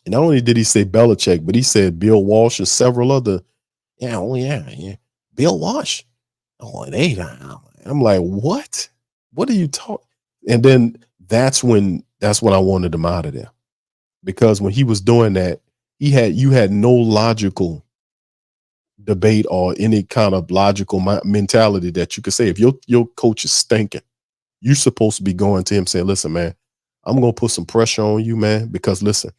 And not only did he say Belichick, but he said Bill Walsh and several other, yeah. Bill Walsh. Oh, I'm like, what? What are you talking? And then That's when I wanted him out of there. Because when he was doing that, you had no logical debate or any kind of logical mentality that you could say if your coach is stinking, you're supposed to be going to him saying, listen, man, I'm going to put some pressure on you, man, because listen,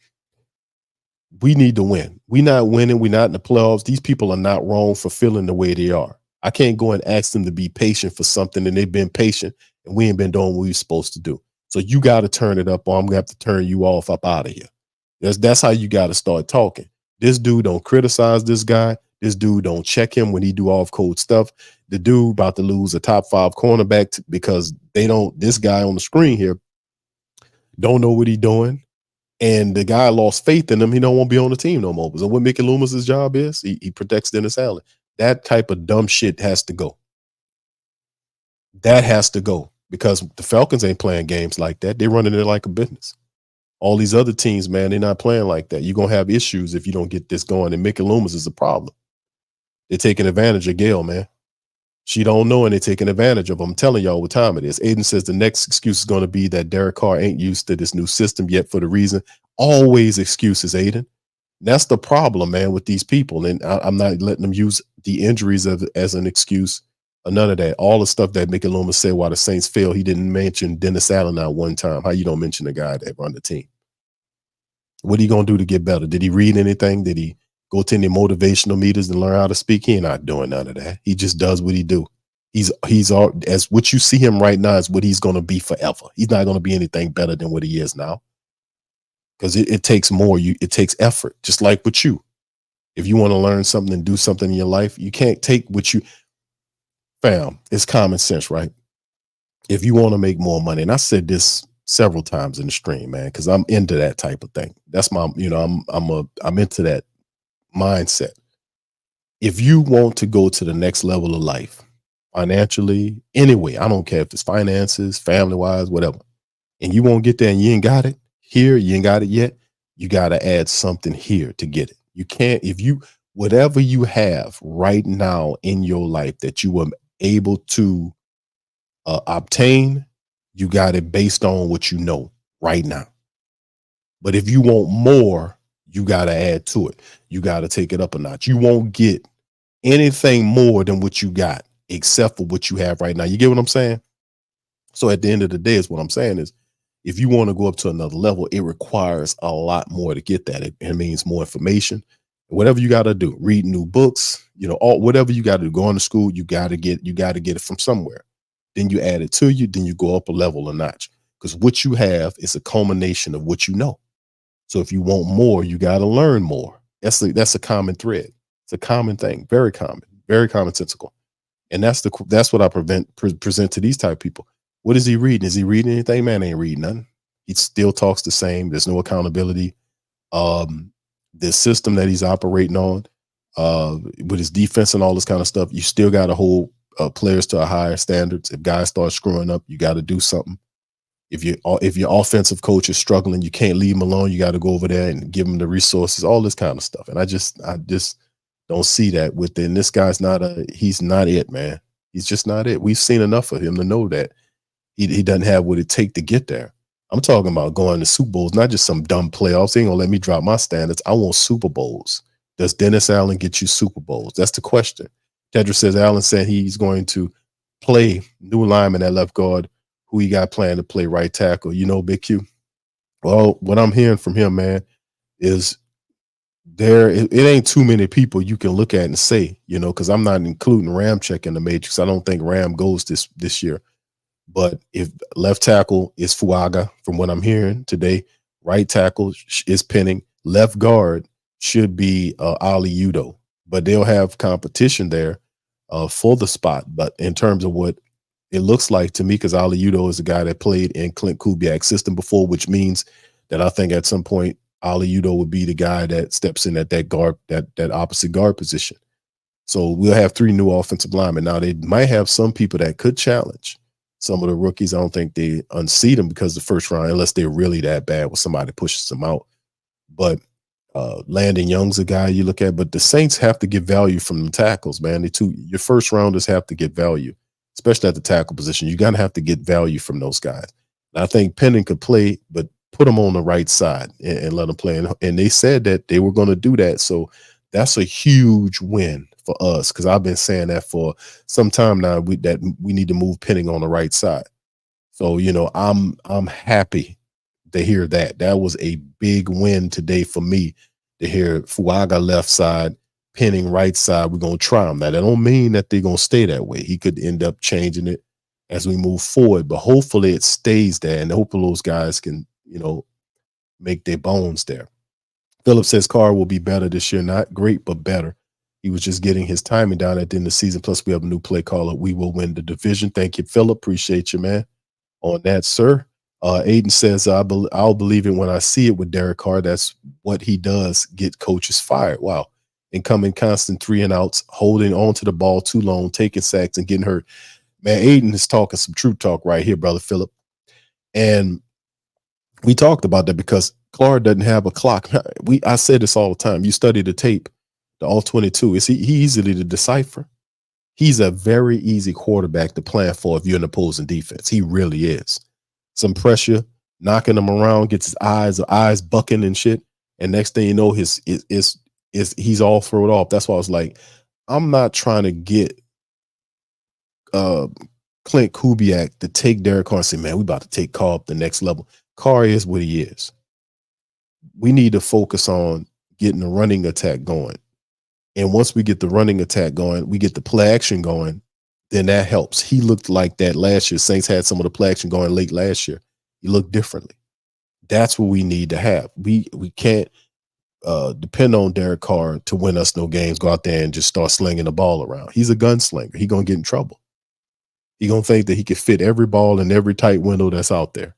we need to win. We're not winning. We're not in the playoffs. These people are not wrong for feeling the way they are. I can't go and ask them to be patient for something and they've been patient and we ain't been doing what we're supposed to do. So you got to turn it up or I'm going to have to turn you off up out of here. That's how you got to start talking. This dude don't criticize this guy. This dude don't check him when he do off code stuff. The dude about to lose a top 5 cornerback because this guy on the screen here don't know what he doing. And the guy lost faith in him. He don't want to be on the team no more. So what Mickey Loomis's job is, he protects Dennis Allen. That type of dumb shit has to go. That has to go because the Falcons ain't playing games like that. They're running it like a business. All these other teams, man, they're not playing like that. You're going to have issues if you don't get this going. And Mickey Loomis is a problem. They're taking advantage of Gail, man. She don't know and they're taking advantage of them. I'm telling y'all what time it is. Aiden says the next excuse is going to be that Derek Carr ain't used to this new system yet for the reason. Always excuses, Aiden. That's the problem, man, with these people. And I'm not letting them use the injuries as an excuse or none of that. All the stuff that Mickey Loomis said while the Saints failed, he didn't mention Dennis Allen not one time. How you don't mention the guy that run the team? What are you going to do to get better? Did he read anything? Did he go to any motivational meetings and learn how to speak? He ain't not doing none of that. He just does what he do. He's all, as what you see him right now is what he's going to be forever. He's not going to be anything better than what he is now. Because it takes more. It takes effort, just like with you. If you want to learn something and do something in your life, you can't take what you, fam, it's common sense, right? If you want to make more money, and I said this several times in the stream, man, because I'm into that type of thing. That's my, I'm into that mindset. If you want to go to the next level of life, financially, anyway, I don't care if it's finances, family-wise, whatever, and you won't get there and you ain't got it here, you ain't got it yet, you got to add something here to get it. You can't, whatever you have right now in your life that you were able to obtain, you got it based on what you know right now. But if you want more, you got to add to it. You got to take it up a notch. You won't get anything more than what you got, except for what you have right now. You get what I'm saying? So at the end of the day, is what I'm saying is, if you want to go up to another level, it requires a lot more to get that. It means more information. Whatever you got to do, read new books, whatever you got to do, going to school, you got to get it from somewhere. Then you add it to you, then you go up a level, a notch. Because what you have is a culmination of what you know. So if you want more, you got to learn more. That's a common thread. It's a common thing, very commonsensical. And that's what I present to these type of people. What is he reading? Is he reading anything? Man, ain't reading nothing. He still talks the same. There's no accountability. The system that he's operating on, with his defense and all this kind of stuff, you still got to hold players to a higher standards. If guys start screwing up, you got to do something. If your offensive coach is struggling, you can't leave him alone. You got to go over there and give him the resources, all this kind of stuff. And I just don't see that within this guy's he's not it, man. He's just not it. We've seen enough of him to know that he doesn't have what it takes to get there. I'm talking about going to Super Bowls, not just some dumb playoffs. He ain't gonna let me drop my standards. I want Super Bowls. Does Dennis Allen get you Super Bowls? That's the question. Tedra says Allen said he's going to play new lineman at left guard. Who he got planned to play right tackle? Big Q. Well, what I'm hearing from him, man, is it ain't too many people you can look at and say, because I'm not including Ramczyk in the matrix. I don't think Ram goes this year. But if left tackle is Fuaga, from what I'm hearing today, right tackle is Penning, left guard should be Ali Udo. But they'll have competition there for the spot. But in terms of what it looks like to me, because Ali Udo is a guy that played in Clint Kubiak's system before, which means that I think at some point Ali Udo would be the guy that steps in at that guard, that opposite guard position. So we'll have 3 new offensive linemen. Now they might have some people that could challenge some of the rookies. I don't think they unseat them because the first round, unless they're really that bad where somebody pushes them out. But Landon Young's a guy you look at, but the Saints have to get value from the tackles, man. Your first rounders have to get value, especially at the tackle position. You're going to have to get value from those guys. I think Penning could play, but put him on the right side and let him play. And they said that they were going to do that. So that's a huge win for us, because I've been saying that for some time now, that we need to move Penning on the right side. So, I'm happy to hear that. That was a big win today for me, to hear Fuaga left side, Penning right side. We're going to try him. Now, that don't mean that they're going to stay that way. He could end up changing it as we move forward, but hopefully it stays there, and hopefully those guys can, make their bones there. Philip says Carr will be better this year. Not great, but better. He was just getting his timing down at the end of the season. Plus, we have a new play caller. We will win the division. Thank you, Philip. Appreciate you, man, on that, sir. Aiden says, I'll believe it when I see it with Derek Carr. That's what he does, get coaches fired. Wow. Incoming constant 3 and outs, holding on to the ball too long, taking sacks and getting hurt. Man, Aiden is talking some true talk right here, brother Philip. And we talked about that because Clark doesn't have a clock. I say this all the time. You study the tape, the all-22. It's easily to decipher. He's a very easy quarterback to plan for if you're an opposing defense. He really is. Some pressure, knocking him around, gets his eyes bucking and shit. And next thing you know, he's all thrown off. That's why I was like, I'm not trying to get Clint Kubiak to take Derek Carr and say, man, we about to take Carr up the next level. Carr is what he is. We need to focus on getting the running attack going. And once we get the running attack going, we get the play action going, then that helps. He looked like that last year. Saints had some of the play action going late last year. He looked differently. That's what we need to have. We can't depend on Derek Carr to win us no games, go out there and just start slinging the ball around. He's a gunslinger. He's going to get in trouble. He's going to think that he can fit every ball in every tight window that's out there.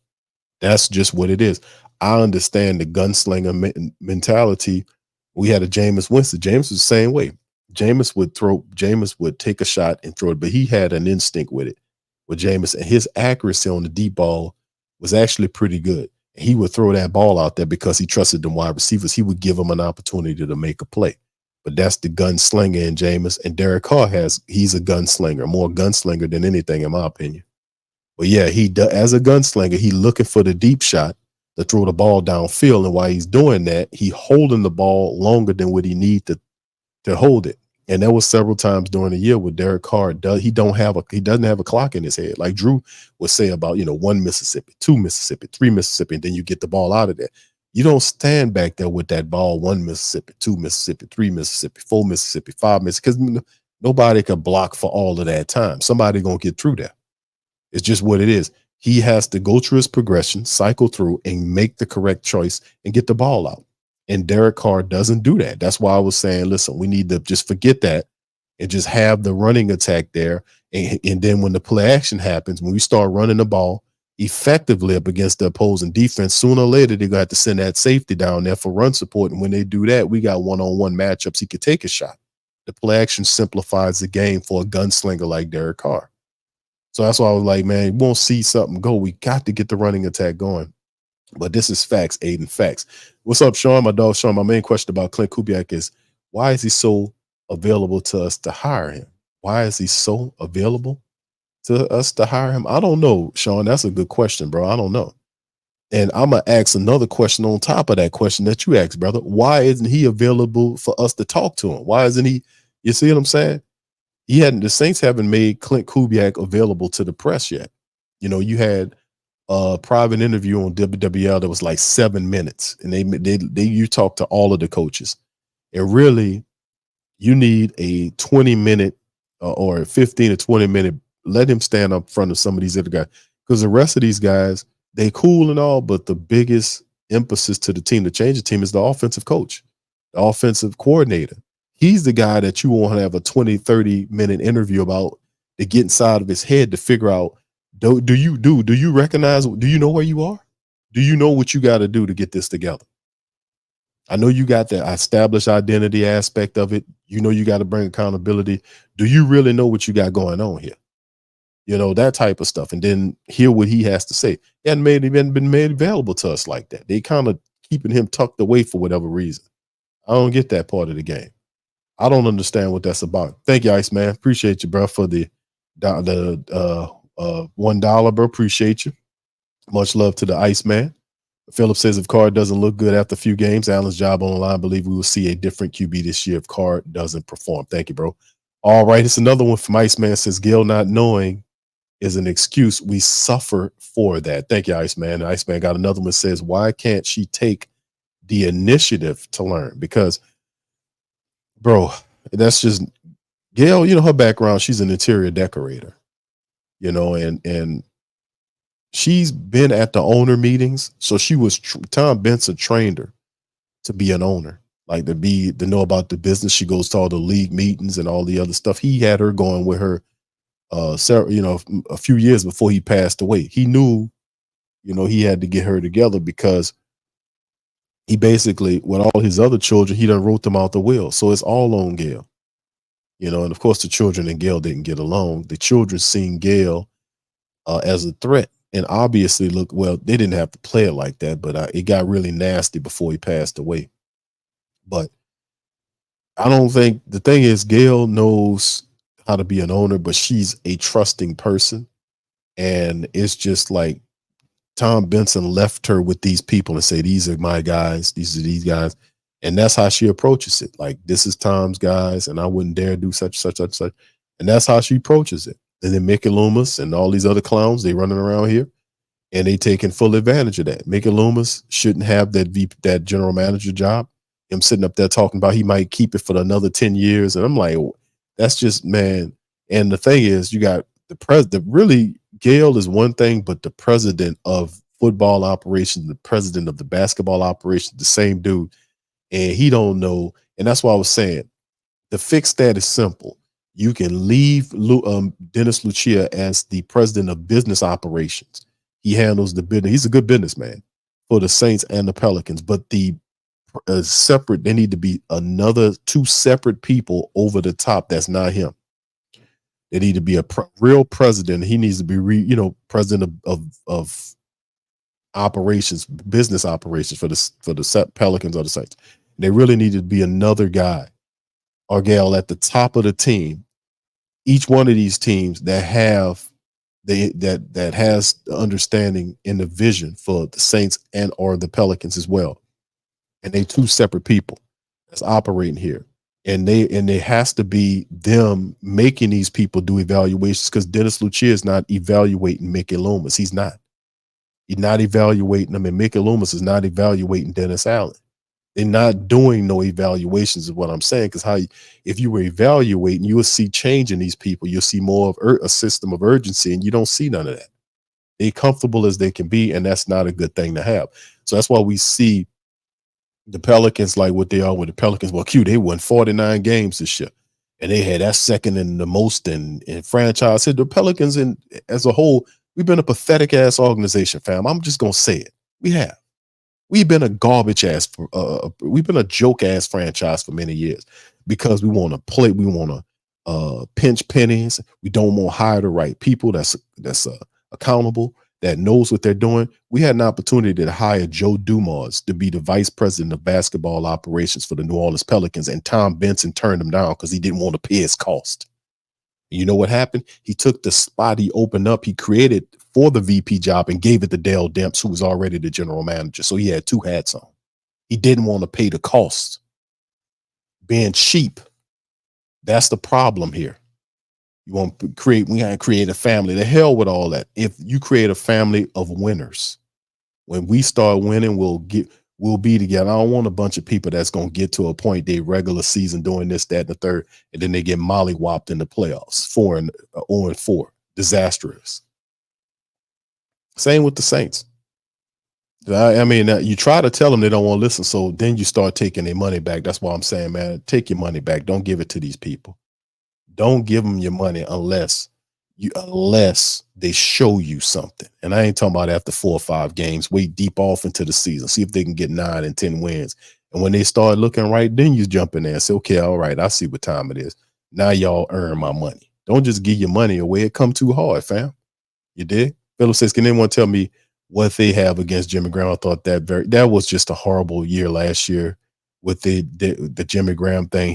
That's just what it is. I understand the gunslinger mentality. We had a Jameis Winston. Jameis was the same way. Jameis would take a shot and throw it, but he had an instinct with it. With Jameis, and his accuracy on the deep ball was actually pretty good. He would throw that ball out there because he trusted the wide receivers. He would give them an opportunity to make a play. But that's the gunslinger in Jameis. And Derek Carr he's a gunslinger, more gunslinger than anything, in my opinion. But yeah, as a gunslinger, he looking for the deep shot to throw the ball downfield. And while he's doing that, he holding the ball longer than what he need to hold it. And there was several times during the year where Derek Carr he doesn't have a clock in his head. Like Drew would say about, 1 Mississippi, 2 Mississippi, 3 Mississippi, and then you get the ball out of there. You don't stand back there with that ball, 1 Mississippi, 2 Mississippi, 3 Mississippi, 4 Mississippi, 5 Mississippi, because nobody can block for all of that time. Somebody gonna get through there. It's just what it is. He has to go through his progression, cycle through, and make the correct choice and get the ball out. And Derek Carr doesn't do that. That's why I was saying, listen, we need to just forget that and just have the running attack there. And then when the play action happens, when we start running the ball effectively up against the opposing defense, sooner or later, they're going to have to send that safety down there for run support. And when they do that, we got one-on-one matchups. He could take a shot. The play action simplifies the game for a gunslinger like Derek Carr. So that's why I was like, man, we won't see something go. We got to get the running attack going. But this is facts, Aiden, facts. What's up, Sean? My dog, Sean. My main question about Clint Kubiak is, why is he so available to us to hire him? Why is he so available to us to hire him? I don't know, Sean. That's a good question, bro. I don't know. And I'm going to ask another question on top of that question that you asked, brother. Why isn't he available for us to talk to him? Why isn't he? You see what I'm saying? The Saints haven't made Clint Kubiak available to the press yet. You had a private interview on WWL that was like 7 minutes, and you talk to all of the coaches, and really you need a 20-minute or a 15 to 20-minute. Let him stand up in front of some of these other guys, because the rest of these guys, they cool and all, but the biggest emphasis to the team to change the team is the offensive coach, the offensive coordinator. He's the guy that you want to have a 20-30-minute interview about to get inside of his head to figure out, do you recognize, do you know where you are? Do you know what you got to do to get this together? I know you got the established identity aspect of it. You got to bring accountability. Do you really know what you got going on here? That type of stuff. And then hear what he has to say. He hadn't been made available to us like that. They kind of keeping him tucked away for whatever reason. I don't get that part of the game. I don't understand what that's about. Thank you, Ice Man. Appreciate you, bro, for the $1, bro. Appreciate you. Much love to the Iceman. Philip says if Carr doesn't look good after a few games, Allen's job on the line. I believe we will see a different QB this year if Carr doesn't perform. Thank you, bro. All right, it's another one from Iceman. Says Gil not knowing is an excuse. We suffer for that. Thank you, Iceman. Iceman got another one. Says why can't she take the initiative to learn? Because, bro, that's just Gail. You know her background. She's an interior decorator. You know, and she's been at the owner meetings. So she was Tom Benson trained her to be an owner, like to know about the business. She goes to all the league meetings and all the other stuff. He had her going with her, a few years before he passed away. He knew, he had to get her together because he basically, with all his other children, he done wrote them out the will. So it's all on Gail, and of course the children and Gail didn't get along. The children seen Gail as a threat. And obviously, they didn't have to play it like that, but it got really nasty before he passed away. But I don't think the thing is Gail knows how to be an owner, but she's a trusting person. And it's just like Tom Benson left her with these people and say, these are my guys. These are these guys. And that's how she approaches it. Like, this is Tom's guys, and I wouldn't dare do such. And that's how she approaches it. And then Mickey Loomis and all these other clowns, they running around here and they taking full advantage of that. Mickey Loomis shouldn't have that general manager job. Him sitting up there talking about he might keep it for another 10 years. And I'm like, that's just, man. And the thing is, you got the president, really, Gail is one thing, but the president of football operations, the president of the basketball operations, the same dude. And he don't know. And that's why I was saying, the fix that is simple. You can leave Dennis Lucia as the president of business operations. He handles the business. He's a good businessman for the Saints and the Pelicans, but the separate, there need to be two separate people over the top. That's not him. There need to be a real president. He needs to be, president of operations, business operations for the Pelicans or the Saints. There really needed to be another guy or gal at the top of the team. Each one of these teams that has the understanding and the vision for the Saints and or the Pelicans as well. And they two separate people that's operating here. And there has to be them making these people do evaluations, because Dennis Lucia is not evaluating Mickey Loomis. He's not. He's not evaluating them, and Mickey Loomis is not evaluating Dennis Allen. They're not doing no evaluations is what I'm saying, because if you were evaluating, you will see change in these people. You'll see more of a system of urgency, and you don't see none of that. They're comfortable as they can be, and that's not a good thing to have. So that's why we see the Pelicans like what they are with the Pelicans. Well, they won 49 games this year, and they had that second in the most in franchise. The Pelicans, as a whole, we've been a pathetic ass organization, fam. I'm just gonna say it. We have. We've been a garbage ass. We've been a joke ass franchise for many years because we want to play. We want to pinch pennies. We don't want to hire the right people that's accountable, that knows what they're doing. We had an opportunity to hire Joe Dumars to be the vice president of basketball operations for the New Orleans Pelicans, and Tom Benson turned him down because he didn't want to pay his cost. And you know what happened? He took the spot he opened up, he created for the VP job, and gave it to Dale Demps, who was already the general manager. So he had two hats on. He didn't want to pay the cost. Being cheap. That's the problem here. We got to create a family. The hell with all that. If you create a family of winners, when we start winning, we'll be together. I don't want a bunch of people that's going to get to a point they regular season doing this, that, and the third, and then they get mollywopped in the playoffs, 0-4, disastrous. Same with the Saints. I mean, you try to tell them they don't want to listen, so then you start taking their money back. That's why I'm saying, man, take your money back. Don't give it to these people. Don't give them your money unless they show you something. And I ain't talking about after 4 or 5 games. Wait deep off into the season. See if they can get 9 and 10 wins. And when they start looking right, then you jump in there and say, okay, all right, I see what time it is. Now y'all earn my money. Don't just give your money away. It come too hard, fam. You dig? Philip says, can anyone tell me what they have against Jimmy Graham? I thought that was just a horrible year last year with the Jimmy Graham thing.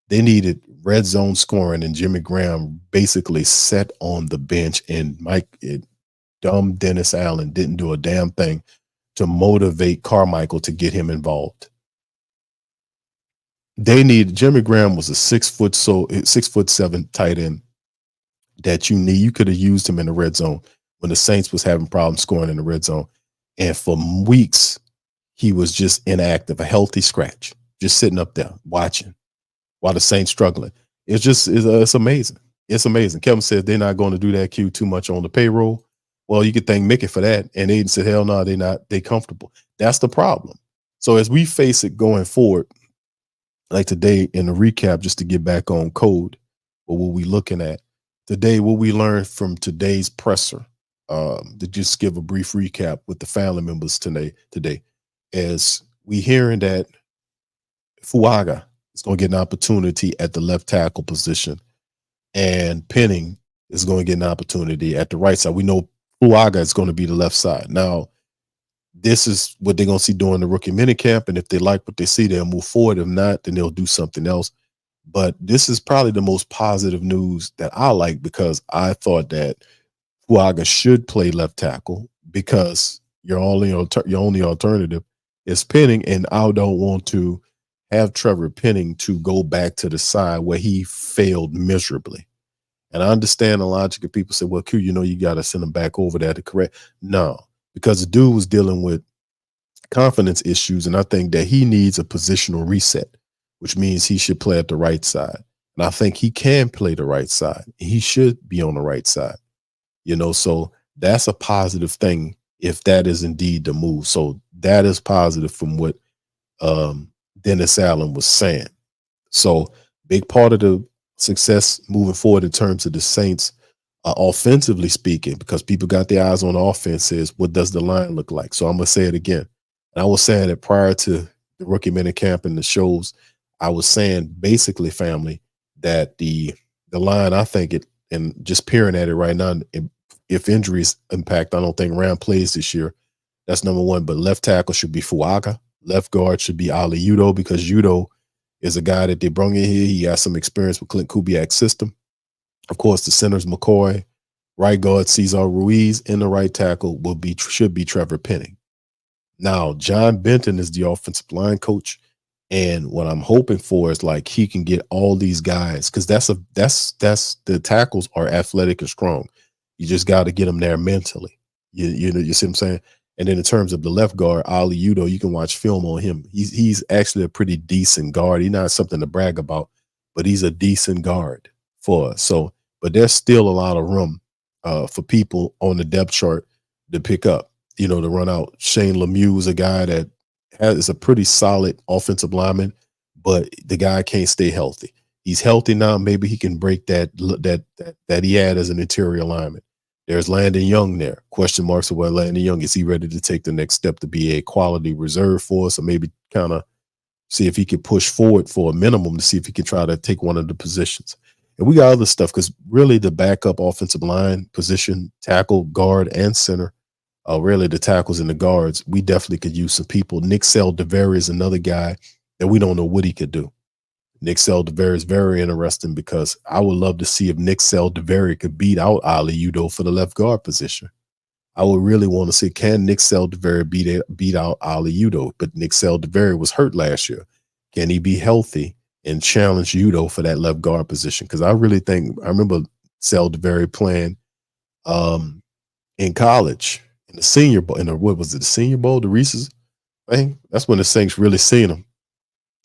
They needed red zone scoring, and Jimmy Graham basically sat on the bench, and dumb Dennis Allen didn't do a damn thing to motivate Carmichael to get him involved. Jimmy Graham was a 6'7" tight end that you need. You could have used him in the red zone when the Saints was having problems scoring in the red zone. And for weeks, he was just inactive, a healthy scratch, just sitting up there watching while the Saints struggling. It's amazing. It's amazing. Kevin said they're not going to do that Q too much on the payroll. Well, you could thank Mickey for that. And they said, hell no, they're not. They comfortable. That's the problem. So as we face it going forward, like today in the recap, just to get back on code, or what we looking at today, what we learned from today's presser, to just give a brief recap with the family members today, as we hearing that Fuaga is going to get an opportunity at the left tackle position, and Penning is going to get an opportunity at the right side. We know Fuaga is going to be the left side. Now, this is what they're going to see during the rookie minicamp, and if they like what they see, they'll move forward. If not, then they'll do something else. But this is probably the most positive news that I like, because I thought that Fuaga should play left tackle because your only alternative is Penning, and I don't want to have Trevor Penning to go back to the side where he failed miserably. And I understand the logic of people say, well, Q, you got to send him back over there to correct. No, because the dude was dealing with confidence issues, and I think that he needs a positional reset, which means he should play at the right side. And I think he can play the right side. He should be on the right side. So that's a positive thing if that is indeed the move. So that is positive from what Dennis Allen was saying. So big part of the success moving forward in terms of the Saints, offensively speaking, because people got their eyes on the offense, is what does the line look like? So I'm going to say it again. And I was saying it prior to the rookie minicamp and the shows. I was saying basically, family, that the line, I think it, and just peering at it right now, if injuries impact, I don't think Ram plays this year. That's number one. But left tackle should be Fuaga. Left guard should be Ali Udo, because Udo is a guy that they brought in here. He has some experience with Clint Kubiak's system. Of course, the center's McCoy. Right guard, Cesar Ruiz. And the right tackle should be Trevor Penning. Now, John Benton is the offensive line coach. And what I'm hoping for is like he can get all these guys, because that's the tackles are athletic and strong. You just got to get them there mentally. You see what I'm saying? And then in terms of the left guard, Ali Udo, you can watch film on him. He's actually a pretty decent guard. He's not something to brag about, but he's a decent guard for us. So, but there's still a lot of room for people on the depth chart to pick up, to run out. Shane Lemieux is a guy that is a pretty solid offensive lineman, but the guy can't stay healthy. He's healthy now. Maybe he can break that he had as an interior lineman. There's Landon Young there. Question marks about Landon Young. Is he ready to take the next step to be a quality reserve for us, or maybe kind of see if he could push forward for a minimum to see if he can try to take one of the positions. And we got other stuff, because really the backup offensive line position, tackle, guard, and center, really the tackles and the guards, we definitely could use some people. Nick Seldeveri is another guy that we don't know what he could do. Nick Seldeveri is very interesting, because I would love to see if Nick Seldeveri could beat out Ali Udo for the left guard position. I would really want to see, can Nick Seldeveri beat out Ali Udo? But Nick Seldeveri was hurt last year. Can he be healthy and challenge Udo for that left guard position? Because I really think, I remember Seldeveri playing in college in the Senior Bowl, what was it, the Senior Bowl, the Reese's thing? That's when the Saints really seen him.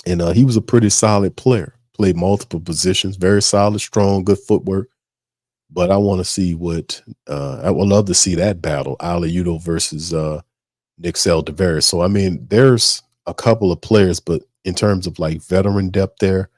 And he was a pretty solid player, played multiple positions, very solid, strong, good footwork. But I want to see I would love to see that battle, Ali Udo versus Nick Seldeveri. So, I mean, there's a couple of players, but in terms of like veteran depth there,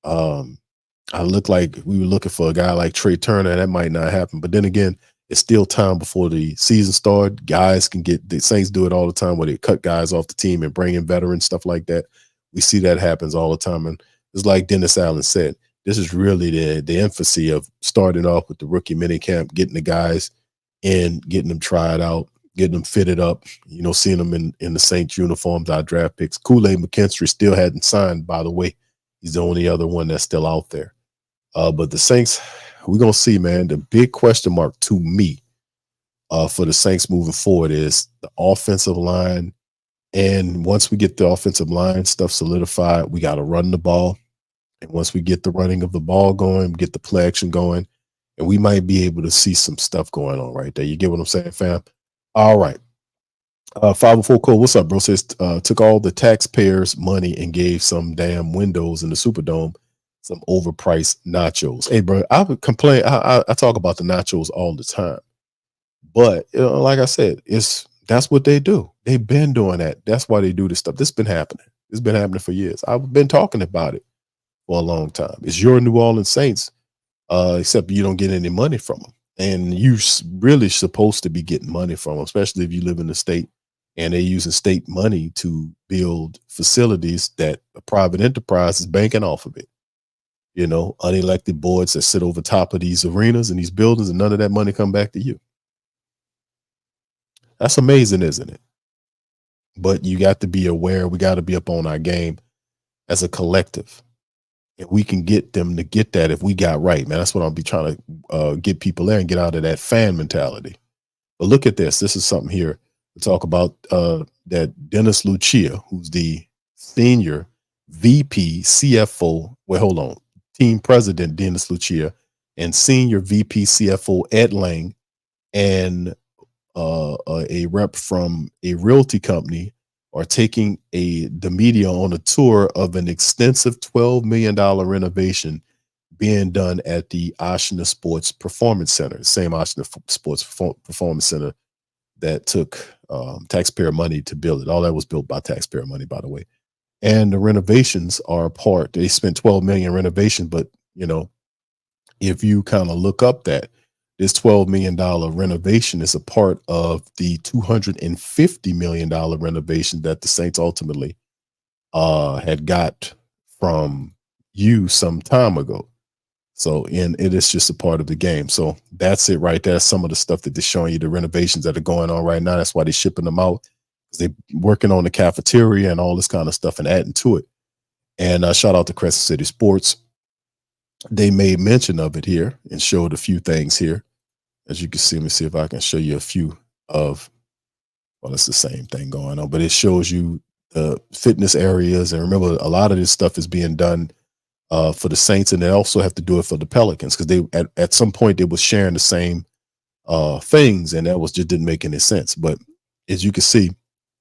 I look like we were looking for a guy like Trey Turner. That might not happen. But then again, it's still time before the season starts. Guys can the Saints do it all the time, where they cut guys off the team and bring in veterans, stuff like that. We see that happens all the time. And it's like Dennis Allen said, this is really the emphasis of starting off with the rookie minicamp, getting the guys in, getting them tried out, getting them fitted up, seeing them in the Saints uniforms, our draft picks. Kool-Aid McKinstry still hadn't signed, by the way. He's the only other one that's still out there. But the Saints, we're going to see, man. The big question mark to me for the Saints moving forward is the offensive line. And once we get the offensive line stuff solidified, we got to run the ball. And once we get the running of the ball going, get the play action going, and we might be able to see some stuff going on right there. You get what I'm saying, fam? All right. 504 Cole, what's up, bro? Says took all the taxpayers' money and gave some damn windows in the Superdome some overpriced nachos. Hey, bro, I would complain. I talk about the nachos all the time, but like I said, that's what they do. They've been doing that. That's why they do this stuff. This has been happening. It's been happening for years. I've been talking about it for a long time. It's your New Orleans Saints, except you don't get any money from them, and you really supposed to be getting money from them, especially if you live in the state. And they're using state money to build facilities that a private enterprise is banking off of it. Unelected boards that sit over top of these arenas and these buildings, and none of that money come back to you. That's amazing, isn't it? But you got to be aware. We got to be up on our game as a collective. And we can get them to get that if we got right, man. That's what I'll be trying to get people there and get out of that fan mentality. But look at this. This is something here. Talk about that Dennis Lucia, who's the senior VP CFO. Well, hold on. Team president Dennis Lucia and senior VP CFO Ed Lang and a rep from a realty company are taking the media on a tour of an extensive $12 million renovation being done at the Oshna Sports Performance Center, the same Oshna Sports Performance Center that took taxpayer money to build it. All that was built by taxpayer money, by the way. And the renovations are a part. They spent $12 million in renovation, but if you kind of look up that this $12 million renovation is a part of the $250 million renovation that the Saints ultimately had got from you some time ago. So, and it is just a part of the game. So that's it right there. Some of the stuff that they're showing you, the renovations that are going on right now. That's why they're shipping them out, because they're working on the cafeteria and all this kind of stuff and adding to it. And shout out to Crescent City Sports. They made mention of it here and showed a few things here. As you can see, let me see if I can show you a few of, well, it's the same thing going on, but it shows you the fitness areas. And remember, a lot of this stuff is being done for the Saints, and they also have to do it for the Pelicans, because they at some point they was sharing the same things, and that just didn't make any sense. But as you can see,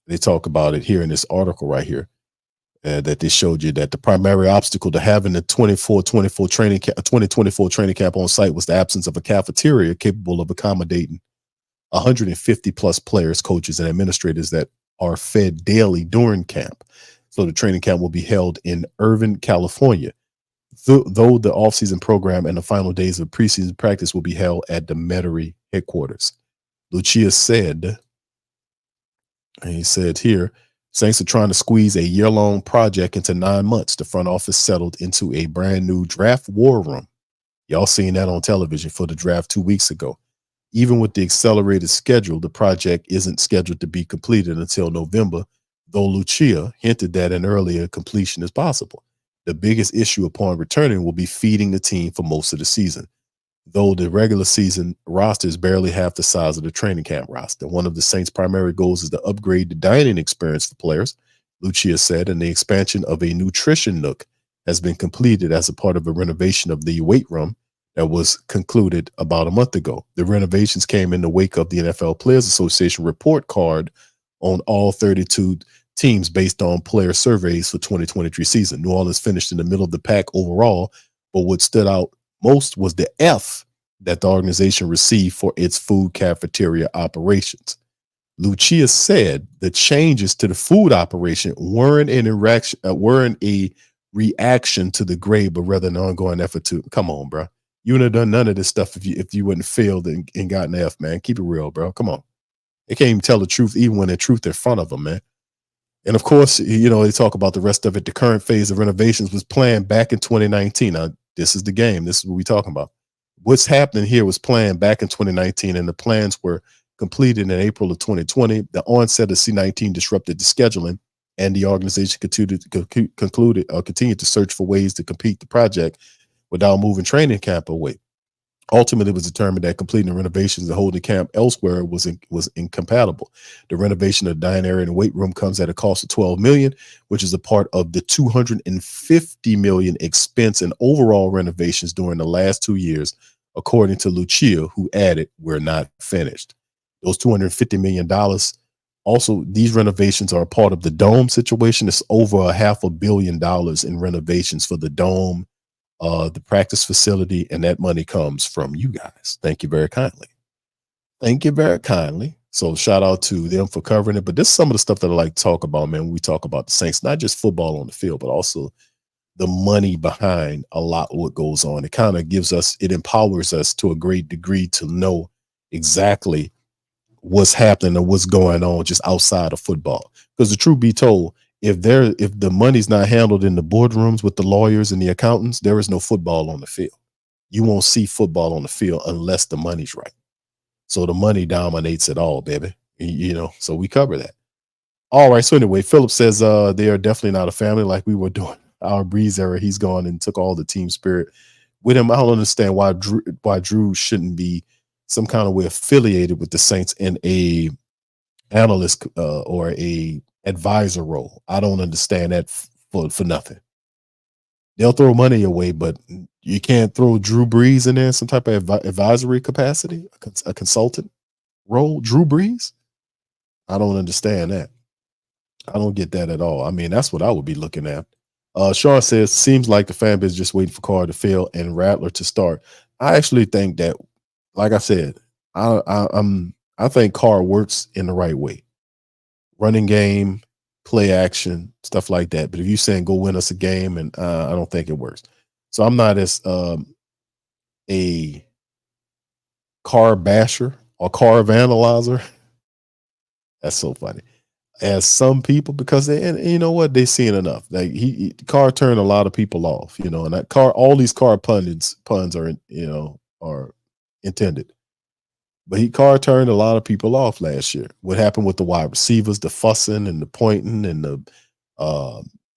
they talk about it here in this article right here that they showed you, that the primary obstacle to having the 2024 training camp on site was the absence of a cafeteria capable of accommodating 150 plus players, coaches, and administrators that are fed daily during camp. So the training camp will be held in Irvine, California. Though the offseason program and the final days of preseason practice will be held at the Metairie headquarters. Lucia said, and he said here, Saints are trying to squeeze a year-long project into 9 months. The front office settled into a brand new draft war room. Y'all seen that on television for the draft 2 weeks ago. Even with the accelerated schedule, the project isn't scheduled to be completed until November, though Lucia hinted that an earlier completion is possible. The biggest issue upon returning will be feeding the team for most of the season, though the regular season roster is barely half the size of the training camp roster. One of the Saints' primary goals is to upgrade the dining experience for players, Lucia said, and the expansion of a nutrition nook has been completed as a part of a renovation of the weight room that was concluded about a month ago. The renovations came in the wake of the NFL Players Association report card on all 32 teams based on player surveys for 2023 season. New Orleans finished in the middle of the pack overall, but what stood out most was the F that the organization received for its food cafeteria operations. Lucia said the changes to the food operation weren't a reaction to the grade, but rather an ongoing effort to, come on, bro. You wouldn't have done none of this stuff if you wouldn't have failed and gotten an F, man. Keep it real, bro. Come on. They can't even tell the truth, even when the truth in front of them, man. And of course, they talk about the rest of it. The current phase of renovations was planned back in 2019. Now, this is the game. This is what we're talking about. What's happening here was planned back in 2019, and the plans were completed in April of 2020. The onset of C-19 disrupted the scheduling, and the organization continued to search for ways to complete the project without moving training camp away. Ultimately, it was determined that completing the renovations and holding camp elsewhere was incompatible. The renovation of the dining area and weight room comes at a cost of $12 million, which is a part of the $250 million expense in overall renovations during the last 2 years, according to Lucia, who added, "We're not finished." Those $250 million. Also, these renovations are a part of the dome situation. It's over $500 million in renovations for the dome, the practice facility, and that money comes from you guys. Thank you very kindly. Thank you very kindly. So shout out to them for covering it. But this is some of the stuff that I like to talk about, man, when we talk about the Saints, not just football on the field, but also the money behind a lot of what goes on. It kind of gives us, it empowers us to a great degree to know exactly what's happening and what's going on just outside of football. Because the truth be told, if the money's not handled in the boardrooms with the lawyers and the accountants, there is no football on the field. You won't see football on the field unless the money's right. So the money dominates it all, baby. So we cover that. All right. So anyway, Philip says they are definitely not a family like we were doing our Breeze era. He's gone and took all the team spirit with him. I don't understand why Drew shouldn't be some kind of way affiliated with the Saints in a analyst or a advisor role. I don't understand that for nothing. They'll throw money away, but you can't throw Drew Brees in there, some type of advisory capacity, a consultant role. Drew Brees? I don't understand that. I don't get that at all. I mean, that's what I would be looking at. Sean says, seems like the fan base is just waiting for Carr to fail and Rattler to start. I actually think that, like I said, I think Carr works in the right way. Running game, play action, stuff like that. But if you're saying go win us a game, and I don't think it works. So I'm not as a Carr basher or Carr analyzer. That's so funny. As some people, because and you know what, they seen enough. Like Carr turned a lot of people off, and that Carr, all these Carr puns are are intended. But Carr turned a lot of people off last year. What happened with the wide receivers, the fussing and the pointing and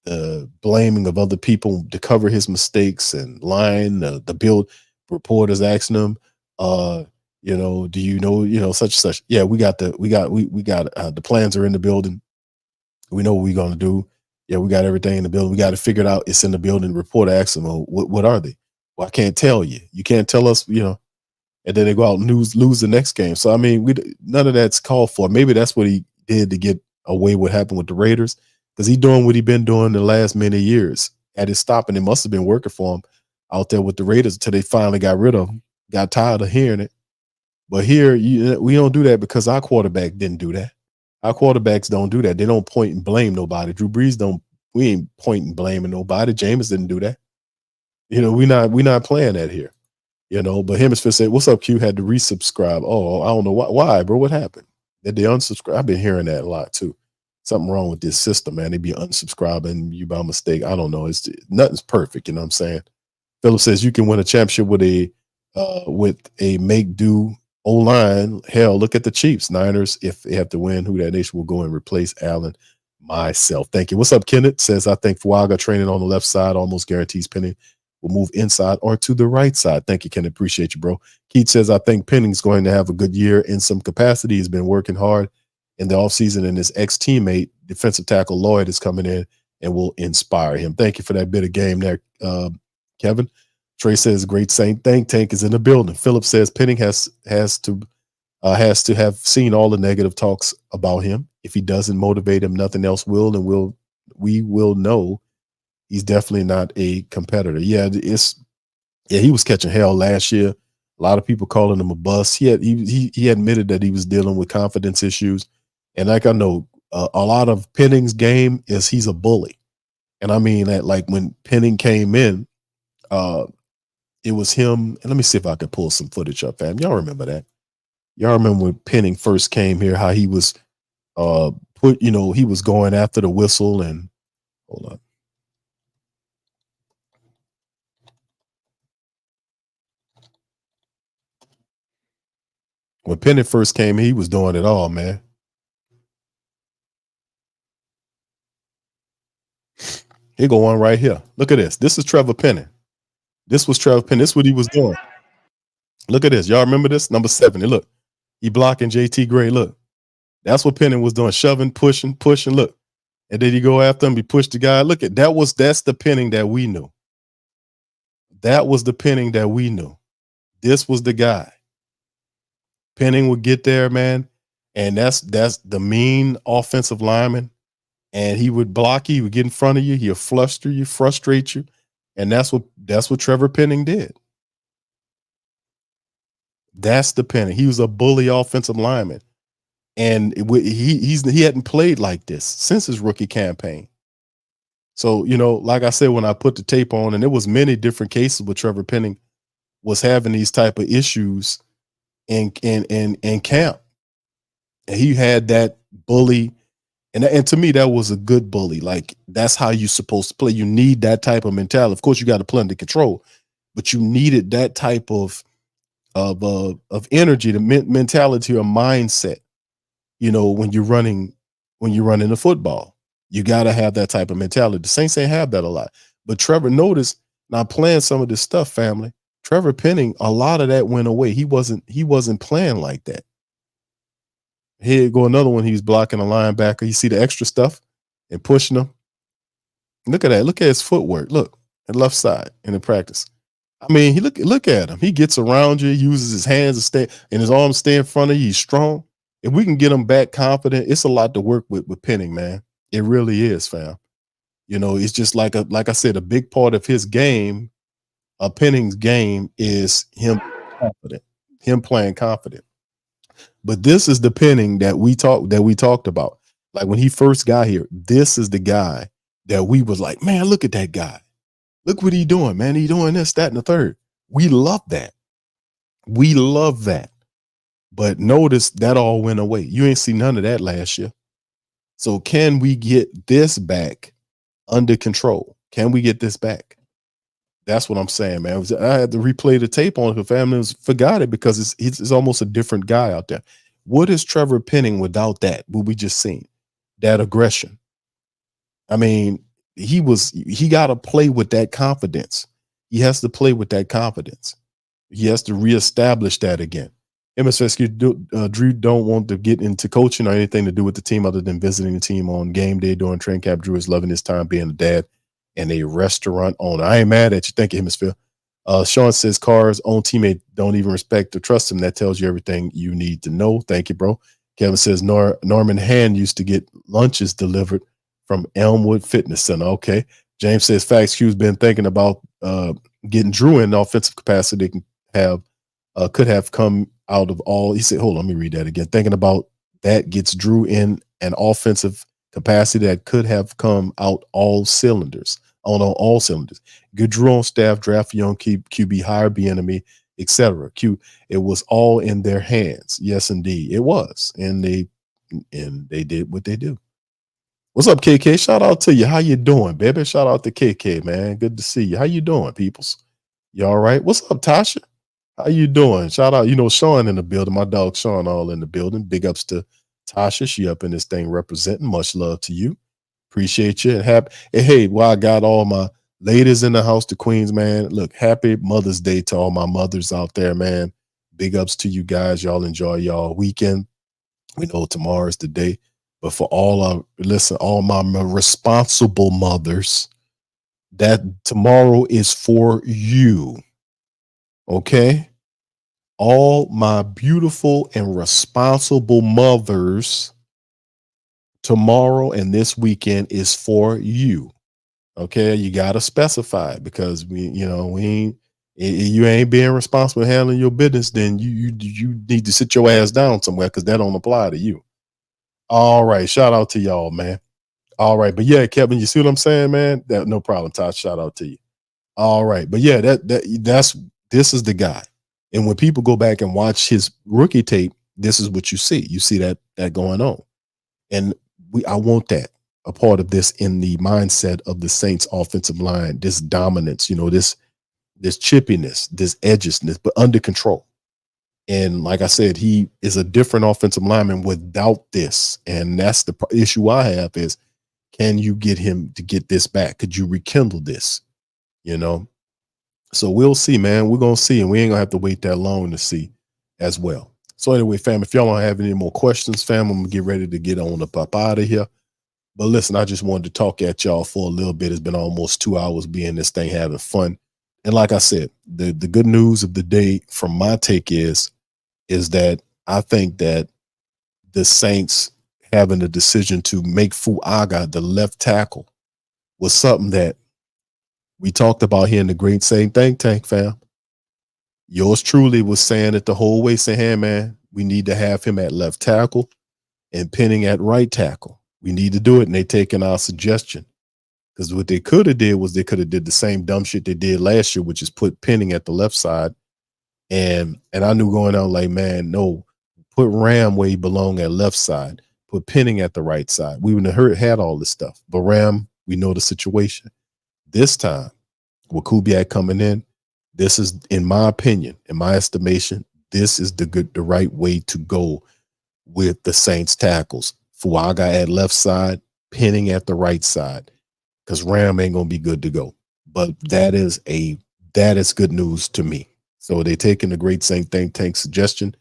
the blaming of other people to cover his mistakes and lying, the build reporters asking him, do you know, such and such. Yeah, we got the plans are in the building. We know what we're gonna do. Yeah, we got everything in the building. We got to figure it out. It's in the building. Reporter asks them, what are they? Well, I can't tell you. You can't tell us, and then they go out and lose the next game. So I mean, none of that's called for. Maybe that's what he did to get away what happened with the Raiders, because he's doing what he's been doing the last many years. At his stop, and it must have been working for him out there with the Raiders until they finally got rid of him. Got tired of hearing it. But here, we don't do that because our quarterback didn't do that. Our quarterbacks don't do that. They don't point and blame nobody. Drew Brees we ain't pointing blaming nobody. Jameis didn't do that. We not playing that here. But Hemisphere said, "What's up, Q? Had to resubscribe." Oh, I don't know why, bro. What happened? Did they unsubscribe? I've been hearing that a lot too. Something wrong with this system, man. They be unsubscribing you by mistake. I don't know. Nothing's perfect. You know what I'm saying? Philip says you can win a championship with a make do O-line. Hell, look at the Chiefs. Niners, if they have to win, Who That Nation will go and replace Allen. Myself. Thank you. What's up, Kenneth? Says, I think Fuaga training on the left side almost guarantees Penning will move inside or to the right side. Thank you, Kenneth. Appreciate you, bro. Keith says, I think Penning's going to have a good year in some capacity. He's been working hard in the offseason, and his ex-teammate, defensive tackle Lloyd, is coming in and will inspire him. Thank you for that bit of game there, Kevin. Trey says, great Saint. Tank is in the building. Philip says, Penning has to have seen all the negative talks about him. If he doesn't motivate him, nothing else will, and we will know he's definitely not a competitor. Yeah, he was catching hell last year. A lot of people calling him a bust. He admitted that he was dealing with confidence issues, and like I know, a lot of Penning's game is he's a bully, and I mean that. Like when Penning came in, it was him. And let me see if I could pull some footage up, fam. Y'all remember that? Y'all remember when Penning first came here, how he was he was going after the whistle and hold on. When Penning first came, he was doing it all, man. Here go one right here. Look at this. This is Trevor Penning. This was Trevor Penning. This is what he was doing. Look at this. Y'all remember this? Number 70. Look, he blocking JT Gray. Look, that's what Penning was doing, shoving, pushing, pushing. Look, and then he go after him. He pushed the guy. Look at that's the Penning that we knew. That was the Penning that we knew. This was the guy. Penning would get there, man, and that's the mean offensive lineman. And he would block you. He would get in front of you. He'll fluster you, frustrate you, and that's what Trevor Penning did. That's the Penning. He was a bully offensive lineman, and he hadn't played like this since his rookie campaign. So, like I said, when I put the tape on, and there was many different cases where Trevor Penning was having these type of issues in camp. And he had that bully, and to me, that was a good bully. Like, that's how you're supposed to play. You need that type of mentality. Of course, you got to play under control, but you needed that type of energy, the mentality or mindset. When you're running the football, you got to have that type of mentality. The Saints ain't have that a lot, but Trevor, noticed now playing some of this stuff, family. Trevor Penning, a lot of that went away. He wasn't playing like that. Here go another one. He's blocking a linebacker. You see the extra stuff and pushing him. Look at that. Look at his footwork. Look at left side in the practice. I mean, look at him. He gets around you, uses his hands to stay and his arms stay in front of you. He's strong. If we can get him back confident, it's a lot to work with Penning, man. It really is, fam. It's just like I said, a big part of his game, Penning's game, is him confident, him playing confident. But this is the Penning that we talked about. Like when he first got here, this is the guy that we was like, man, look at that guy. Look what he doing, man. He doing this, that, and the third. We love that. We love that. But notice that all went away. You ain't see none of that last year. So can we get this back under control? Can we get this back? That's what I'm saying, man. I had to replay the tape on it. The family forgot it because it's almost a different guy out there. What is Trevor Penning without that? What we just seen, that aggression. I mean, he got to play with that confidence. He has to play with that confidence. He has to reestablish that again. MSSQ Drew don't want to get into coaching or anything to do with the team other than visiting the team on game day during training camp. Drew is loving his time being a dad and a restaurant owner. I ain't mad at you. Thank you, Hemisphere. Sean says Carr's own teammate don't even respect or trust him. That tells you everything you need to know. Thank you, bro. Kevin says Norman Hand used to get lunches delivered from Elmwood Fitness Center. Okay. James says Facts Q's been thinking about getting Drew in offensive capacity could have come out of all. He said, hold on, let me read that again. Thinking about that gets Drew in an offensive capacity that could have come out all cylinders. On all cylinders. Good Drew on staff, draft young QB, hire Bieniemy, etc. It was all in their hands. Yes, indeed, it was, and they did what they do. What's up, KK? Shout out to you. How you doing, baby? Shout out to KK, man. Good to see you. How you doing, peoples? You all right? What's up, Tasha? How you doing? Shout out, Sean in the building. My dog Sean all in the building. Big ups to Tasha. She up in this thing representing. Much love to you. Appreciate you. And hey, while I got all my ladies in the house, the queens, man, look, happy Mother's Day to all my mothers out there, man. Big ups to you guys. Y'all enjoy y'all weekend. We know tomorrow's the day, but for all my responsible mothers, that tomorrow is for you. Okay? All my beautiful and responsible mothers, tomorrow and this weekend is for you. Okay, you got to specify it because you ain't being responsible handling your business, then you need to sit your ass down somewhere because that don't apply to you. All right, shout out to y'all, man. All right, but yeah, Kevin, you see what I'm saying, man? That no problem, Todd. Shout out to you. All right, but yeah, this is the guy. And when people go back and watch his rookie tape, this is what you see. You see that going on. And I want that, a part of this in the mindset of the Saints offensive line, this dominance, this chippiness, this edginess, but under control. And like I said, he is a different offensive lineman without this. And that's the issue I have is, can you get him to get this back? Could you rekindle this? So we'll see, man. We're gonna see, and we ain't gonna have to wait that long to see as well. So anyway, fam, if y'all don't have any more questions, fam, I'm gonna get ready to get on up out of here. But listen, I just wanted to talk at y'all for a little bit. It's been almost 2 hours being this thing, having fun. And like I said, the good news of the day from my take is that I think that the Saints having the decision to make Fuaga the left tackle was something that we talked about here in the Great Saint Think Tank, fam. Yours truly was saying it the whole way, saying, hey, man, we need to have him at left tackle and Penning at right tackle. We need to do it, and they taking our suggestion. Because what they could have did was they could have did the same dumb shit they did last year, which is put Penning at the left side. And I knew going out like, man, no, put Ram where he belong at left side, put Penning at the right side. We would have had all this stuff. But Ram, we know the situation. This time, with Kubiak coming in, this is, in my opinion, in my estimation, this is the right way to go with the Saints tackles. Fuaga at left side, Penning at the right side, because Ram ain't gonna be good to go. But that is good news to me. So they're taking the Great Saint Think Tank suggestion,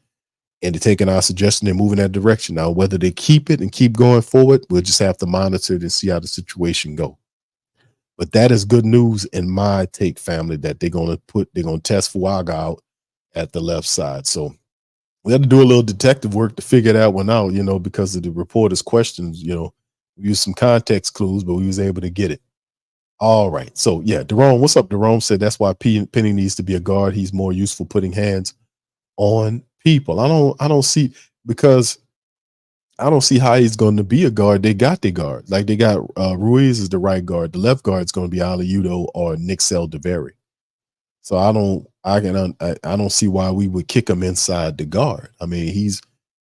and they're taking our suggestion and moving that direction. Now, whether they keep it and keep going forward, we'll just have to monitor it and see how the situation go. But that is good news in my take, family, that they're gonna test Fuaga out at the left side. So we had to do a little detective work to figure that one out, because of the reporter's questions. We used some context clues, but we was able to get it. All right. So yeah, Jerome, what's up? Jerome said that's why Penning needs to be a guard. He's more useful putting hands on people. I don't see how he's going to be a guard. They got the guard. Like they got Ruiz is the right guard. The left guard is going to be Aliudo or Nick Seldaveri. So I don't see why we would kick him inside the guard. I mean, he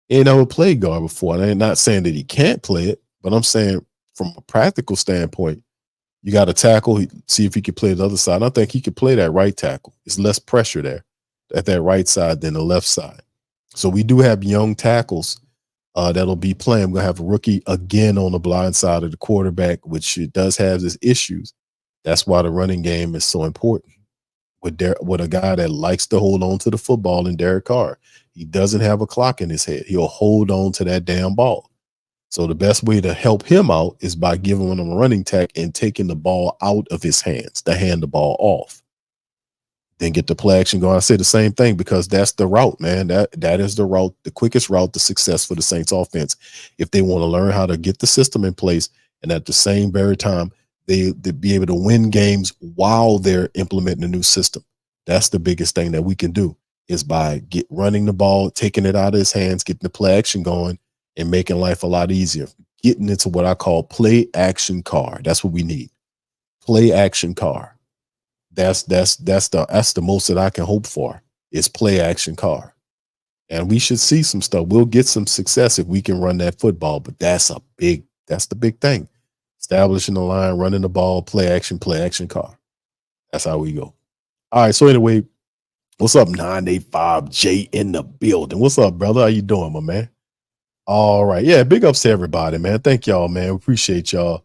ain't never played guard before. And I'm not saying that he can't play it, but I'm saying from a practical standpoint, you got to tackle, see if he can play the other side. I think he could play that right tackle. It's less pressure there at that right side than the left side. So we do have young tackles that'll be playing. We're going to have a rookie again on the blind side of the quarterback, which it does have its issues. That's why the running game is so important. With a guy that likes to hold on to the football in Derek Carr. He doesn't have a clock in his head. He'll hold on to that damn ball. So the best way to help him out is by giving him a running tack and taking the ball out of his hands, to hand the ball off. Then get the play action going. I say the same thing because that's the route, man. That is the route, the quickest route to success for the Saints offense. If they want to learn how to get the system in place and at the same very time, they be able to win games while they're implementing a new system. That's the biggest thing that we can do is by running the ball, taking it out of his hands, getting the play action going, and making life a lot easier. Getting into what I call play action Carr. That's what we need. Play action Carr. That's the most that I can hope for is play action Carr. And we should see some stuff. We'll get some success if we can run that football, but that's the big thing. Establishing the line, running the ball, play action Carr. That's how we go. All right. So anyway, what's up, 985J in the building? What's up, brother? How you doing, my man? All right. Yeah, big ups to everybody, man. Thank y'all, man. We appreciate y'all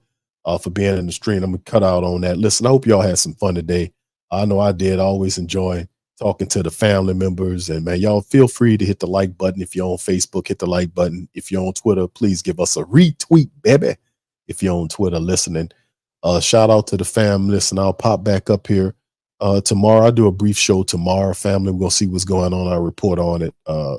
for being in the stream. I'm going to cut out on that. Listen, I hope y'all had some fun today. I know I did. I always enjoy talking to the family members. And, man, y'all feel free to hit the like button. If you're on Facebook, hit the like button. If you're on Twitter, please give us a retweet, baby. If you're on Twitter listening, shout out to the fam. Listen, I'll pop back up here tomorrow. I'll do a brief show tomorrow, family. We're going to see what's going on. I'll report on it.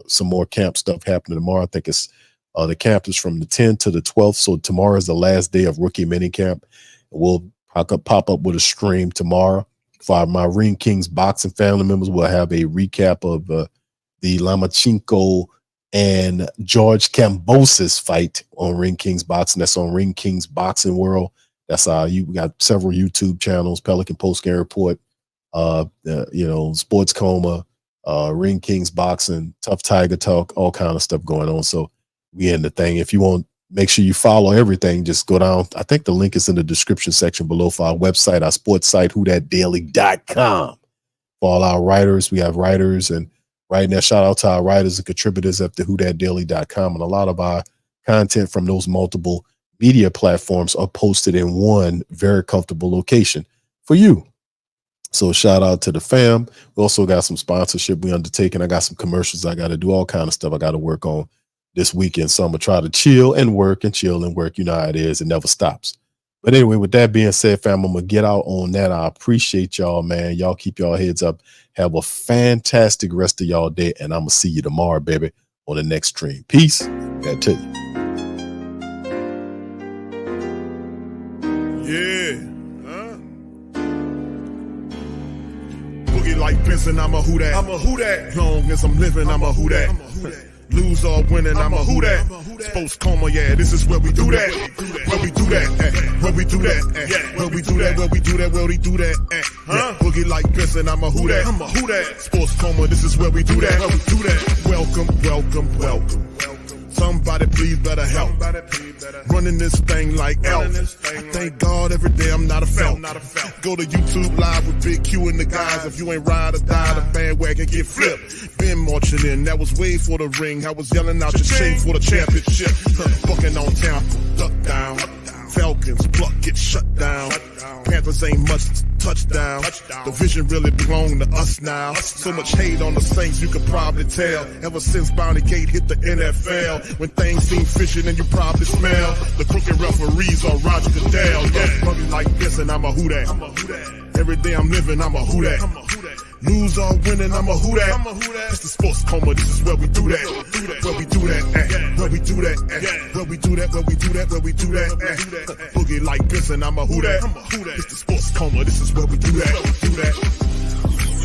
Some more camp stuff happening tomorrow. I think it's the camp is from the 10th to the 12th. So tomorrow is the last day of rookie minicamp. We'll pop up with a stream tomorrow. For my Ring Kings boxing family members, we'll have a recap of the Lomachenko and George Kambosos fight on Ring Kings Boxing. That's on Ring Kings Boxing World. That's we got several YouTube channels, Pelican Post Game Report, Sports Coma, Ring Kings Boxing, Tough Tiger Talk, all kind of stuff going on. So we in the thing. If you want, make sure you follow everything. Just go down. I think the link is in the description section below for our website, our sports site, whothatdaily.com. For all our writers, we have writers, and right now, shout out to our writers and contributors at the whothatdaily.com. And a lot of our content from those multiple media platforms are posted in one very comfortable location for you. So shout out to the fam. We also got some sponsorship we undertaking. I got some commercials I got to do, all kind of stuff I got to work on this weekend. So I'm going to try to chill and work and chill and work. You know how it is. It never stops. But anyway, with that being said, fam, I'm going to get out on that. I appreciate y'all, man. Y'all keep y'all heads up. Have a fantastic rest of y'all day. And I'm going to see you tomorrow, baby, on the next stream. Peace. That to you. Yeah. Boogie like Benson, I'm a who that. I'm a who that. Long as I'm living, I'm a who that. Lose or winning, I'm a who that. Sports Coma, yeah, this is where we do that. Where we do that, where we do that, where we do that, where we do that, where we do that, huh? Boogie like Benson, I'm a who that. I'm a who that. Sports Coma, this is where we do that. Where we do that. Welcome, welcome, welcome. Somebody please better help. Running this thing like Elf. I thank God every day I'm not a felt. Go to YouTube Live with Big Q and the guys. If you ain't ride or die, the bandwagon get flipped. Been marching in, that was way for the ring. I was yelling out your shame for the championship. Fucking on town, duck down. Falcons, pluck, get shut down. Panthers ain't much touchdown. The vision really belong to us now. So much hate on the Saints, you could probably tell. Ever since Bounty Gate hit the NFL, when things seem fishy and you probably smell the crooked referees on Roger Goodell. Yeah, fucking like this and I'm a who that. Every day I'm living, I'm a who that. Lose or winning, I'm a who that. It's the Sports Coma, this is where we do that. Where we do that, where we do that, where we do that, where we do that, where we do that. Boogie like this and I'm a who that. It's the Sports Coma, this is where we do that. You're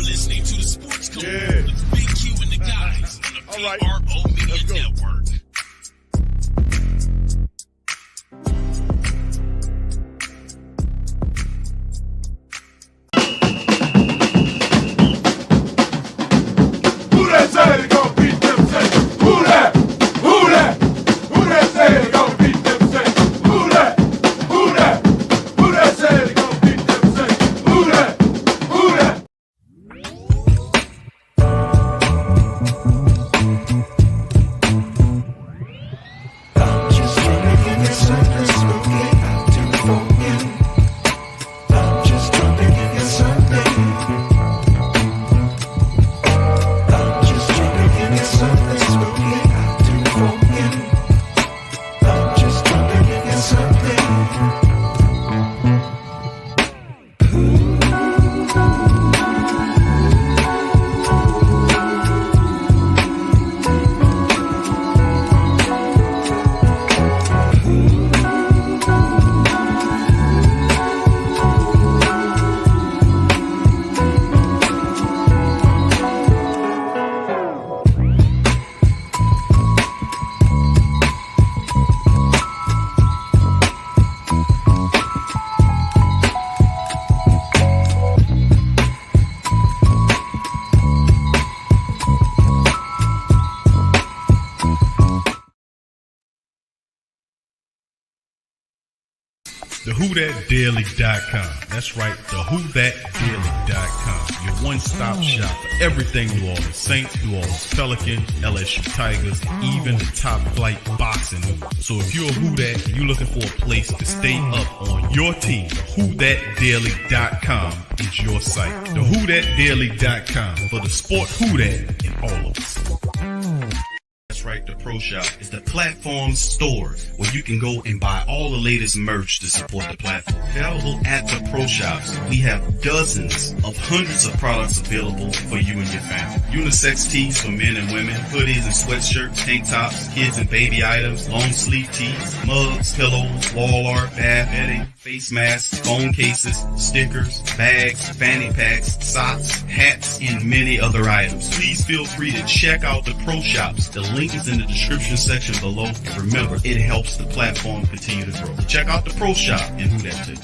listening to the Sports Coma with Big Q and the guys on the PRO Media Network. TheWhoThatDaily.com. That's right, TheWhoThatDaily.com. Your one-stop shop for everything New Orleans Saints, New Orleans Pelicans, LSU Tigers, even the top flight boxing news. So if you're a Who That and you're looking for a place to stay up on your team, TheWhoThatDaily.com is your site. TheWhoThatDaily.com for the sport Who That in all of us. That's right, the Pro Shop is the platform store where you can go and buy all the latest merch to support the platform. Available at the Pro Shops, we have dozens of hundreds of products available for you and your family. Unisex tees for men and women, hoodies and sweatshirts, tank tops, kids and baby items, long sleeve tees, mugs, pillows, wall art, bath bedding, face masks, phone cases, stickers, bags, fanny packs, socks, hats, and many other items. Please feel free to check out the Pro Shops. The link is in the description section below. And remember, it helps the platform continue to grow. Check out the Pro Shop and Who That Too.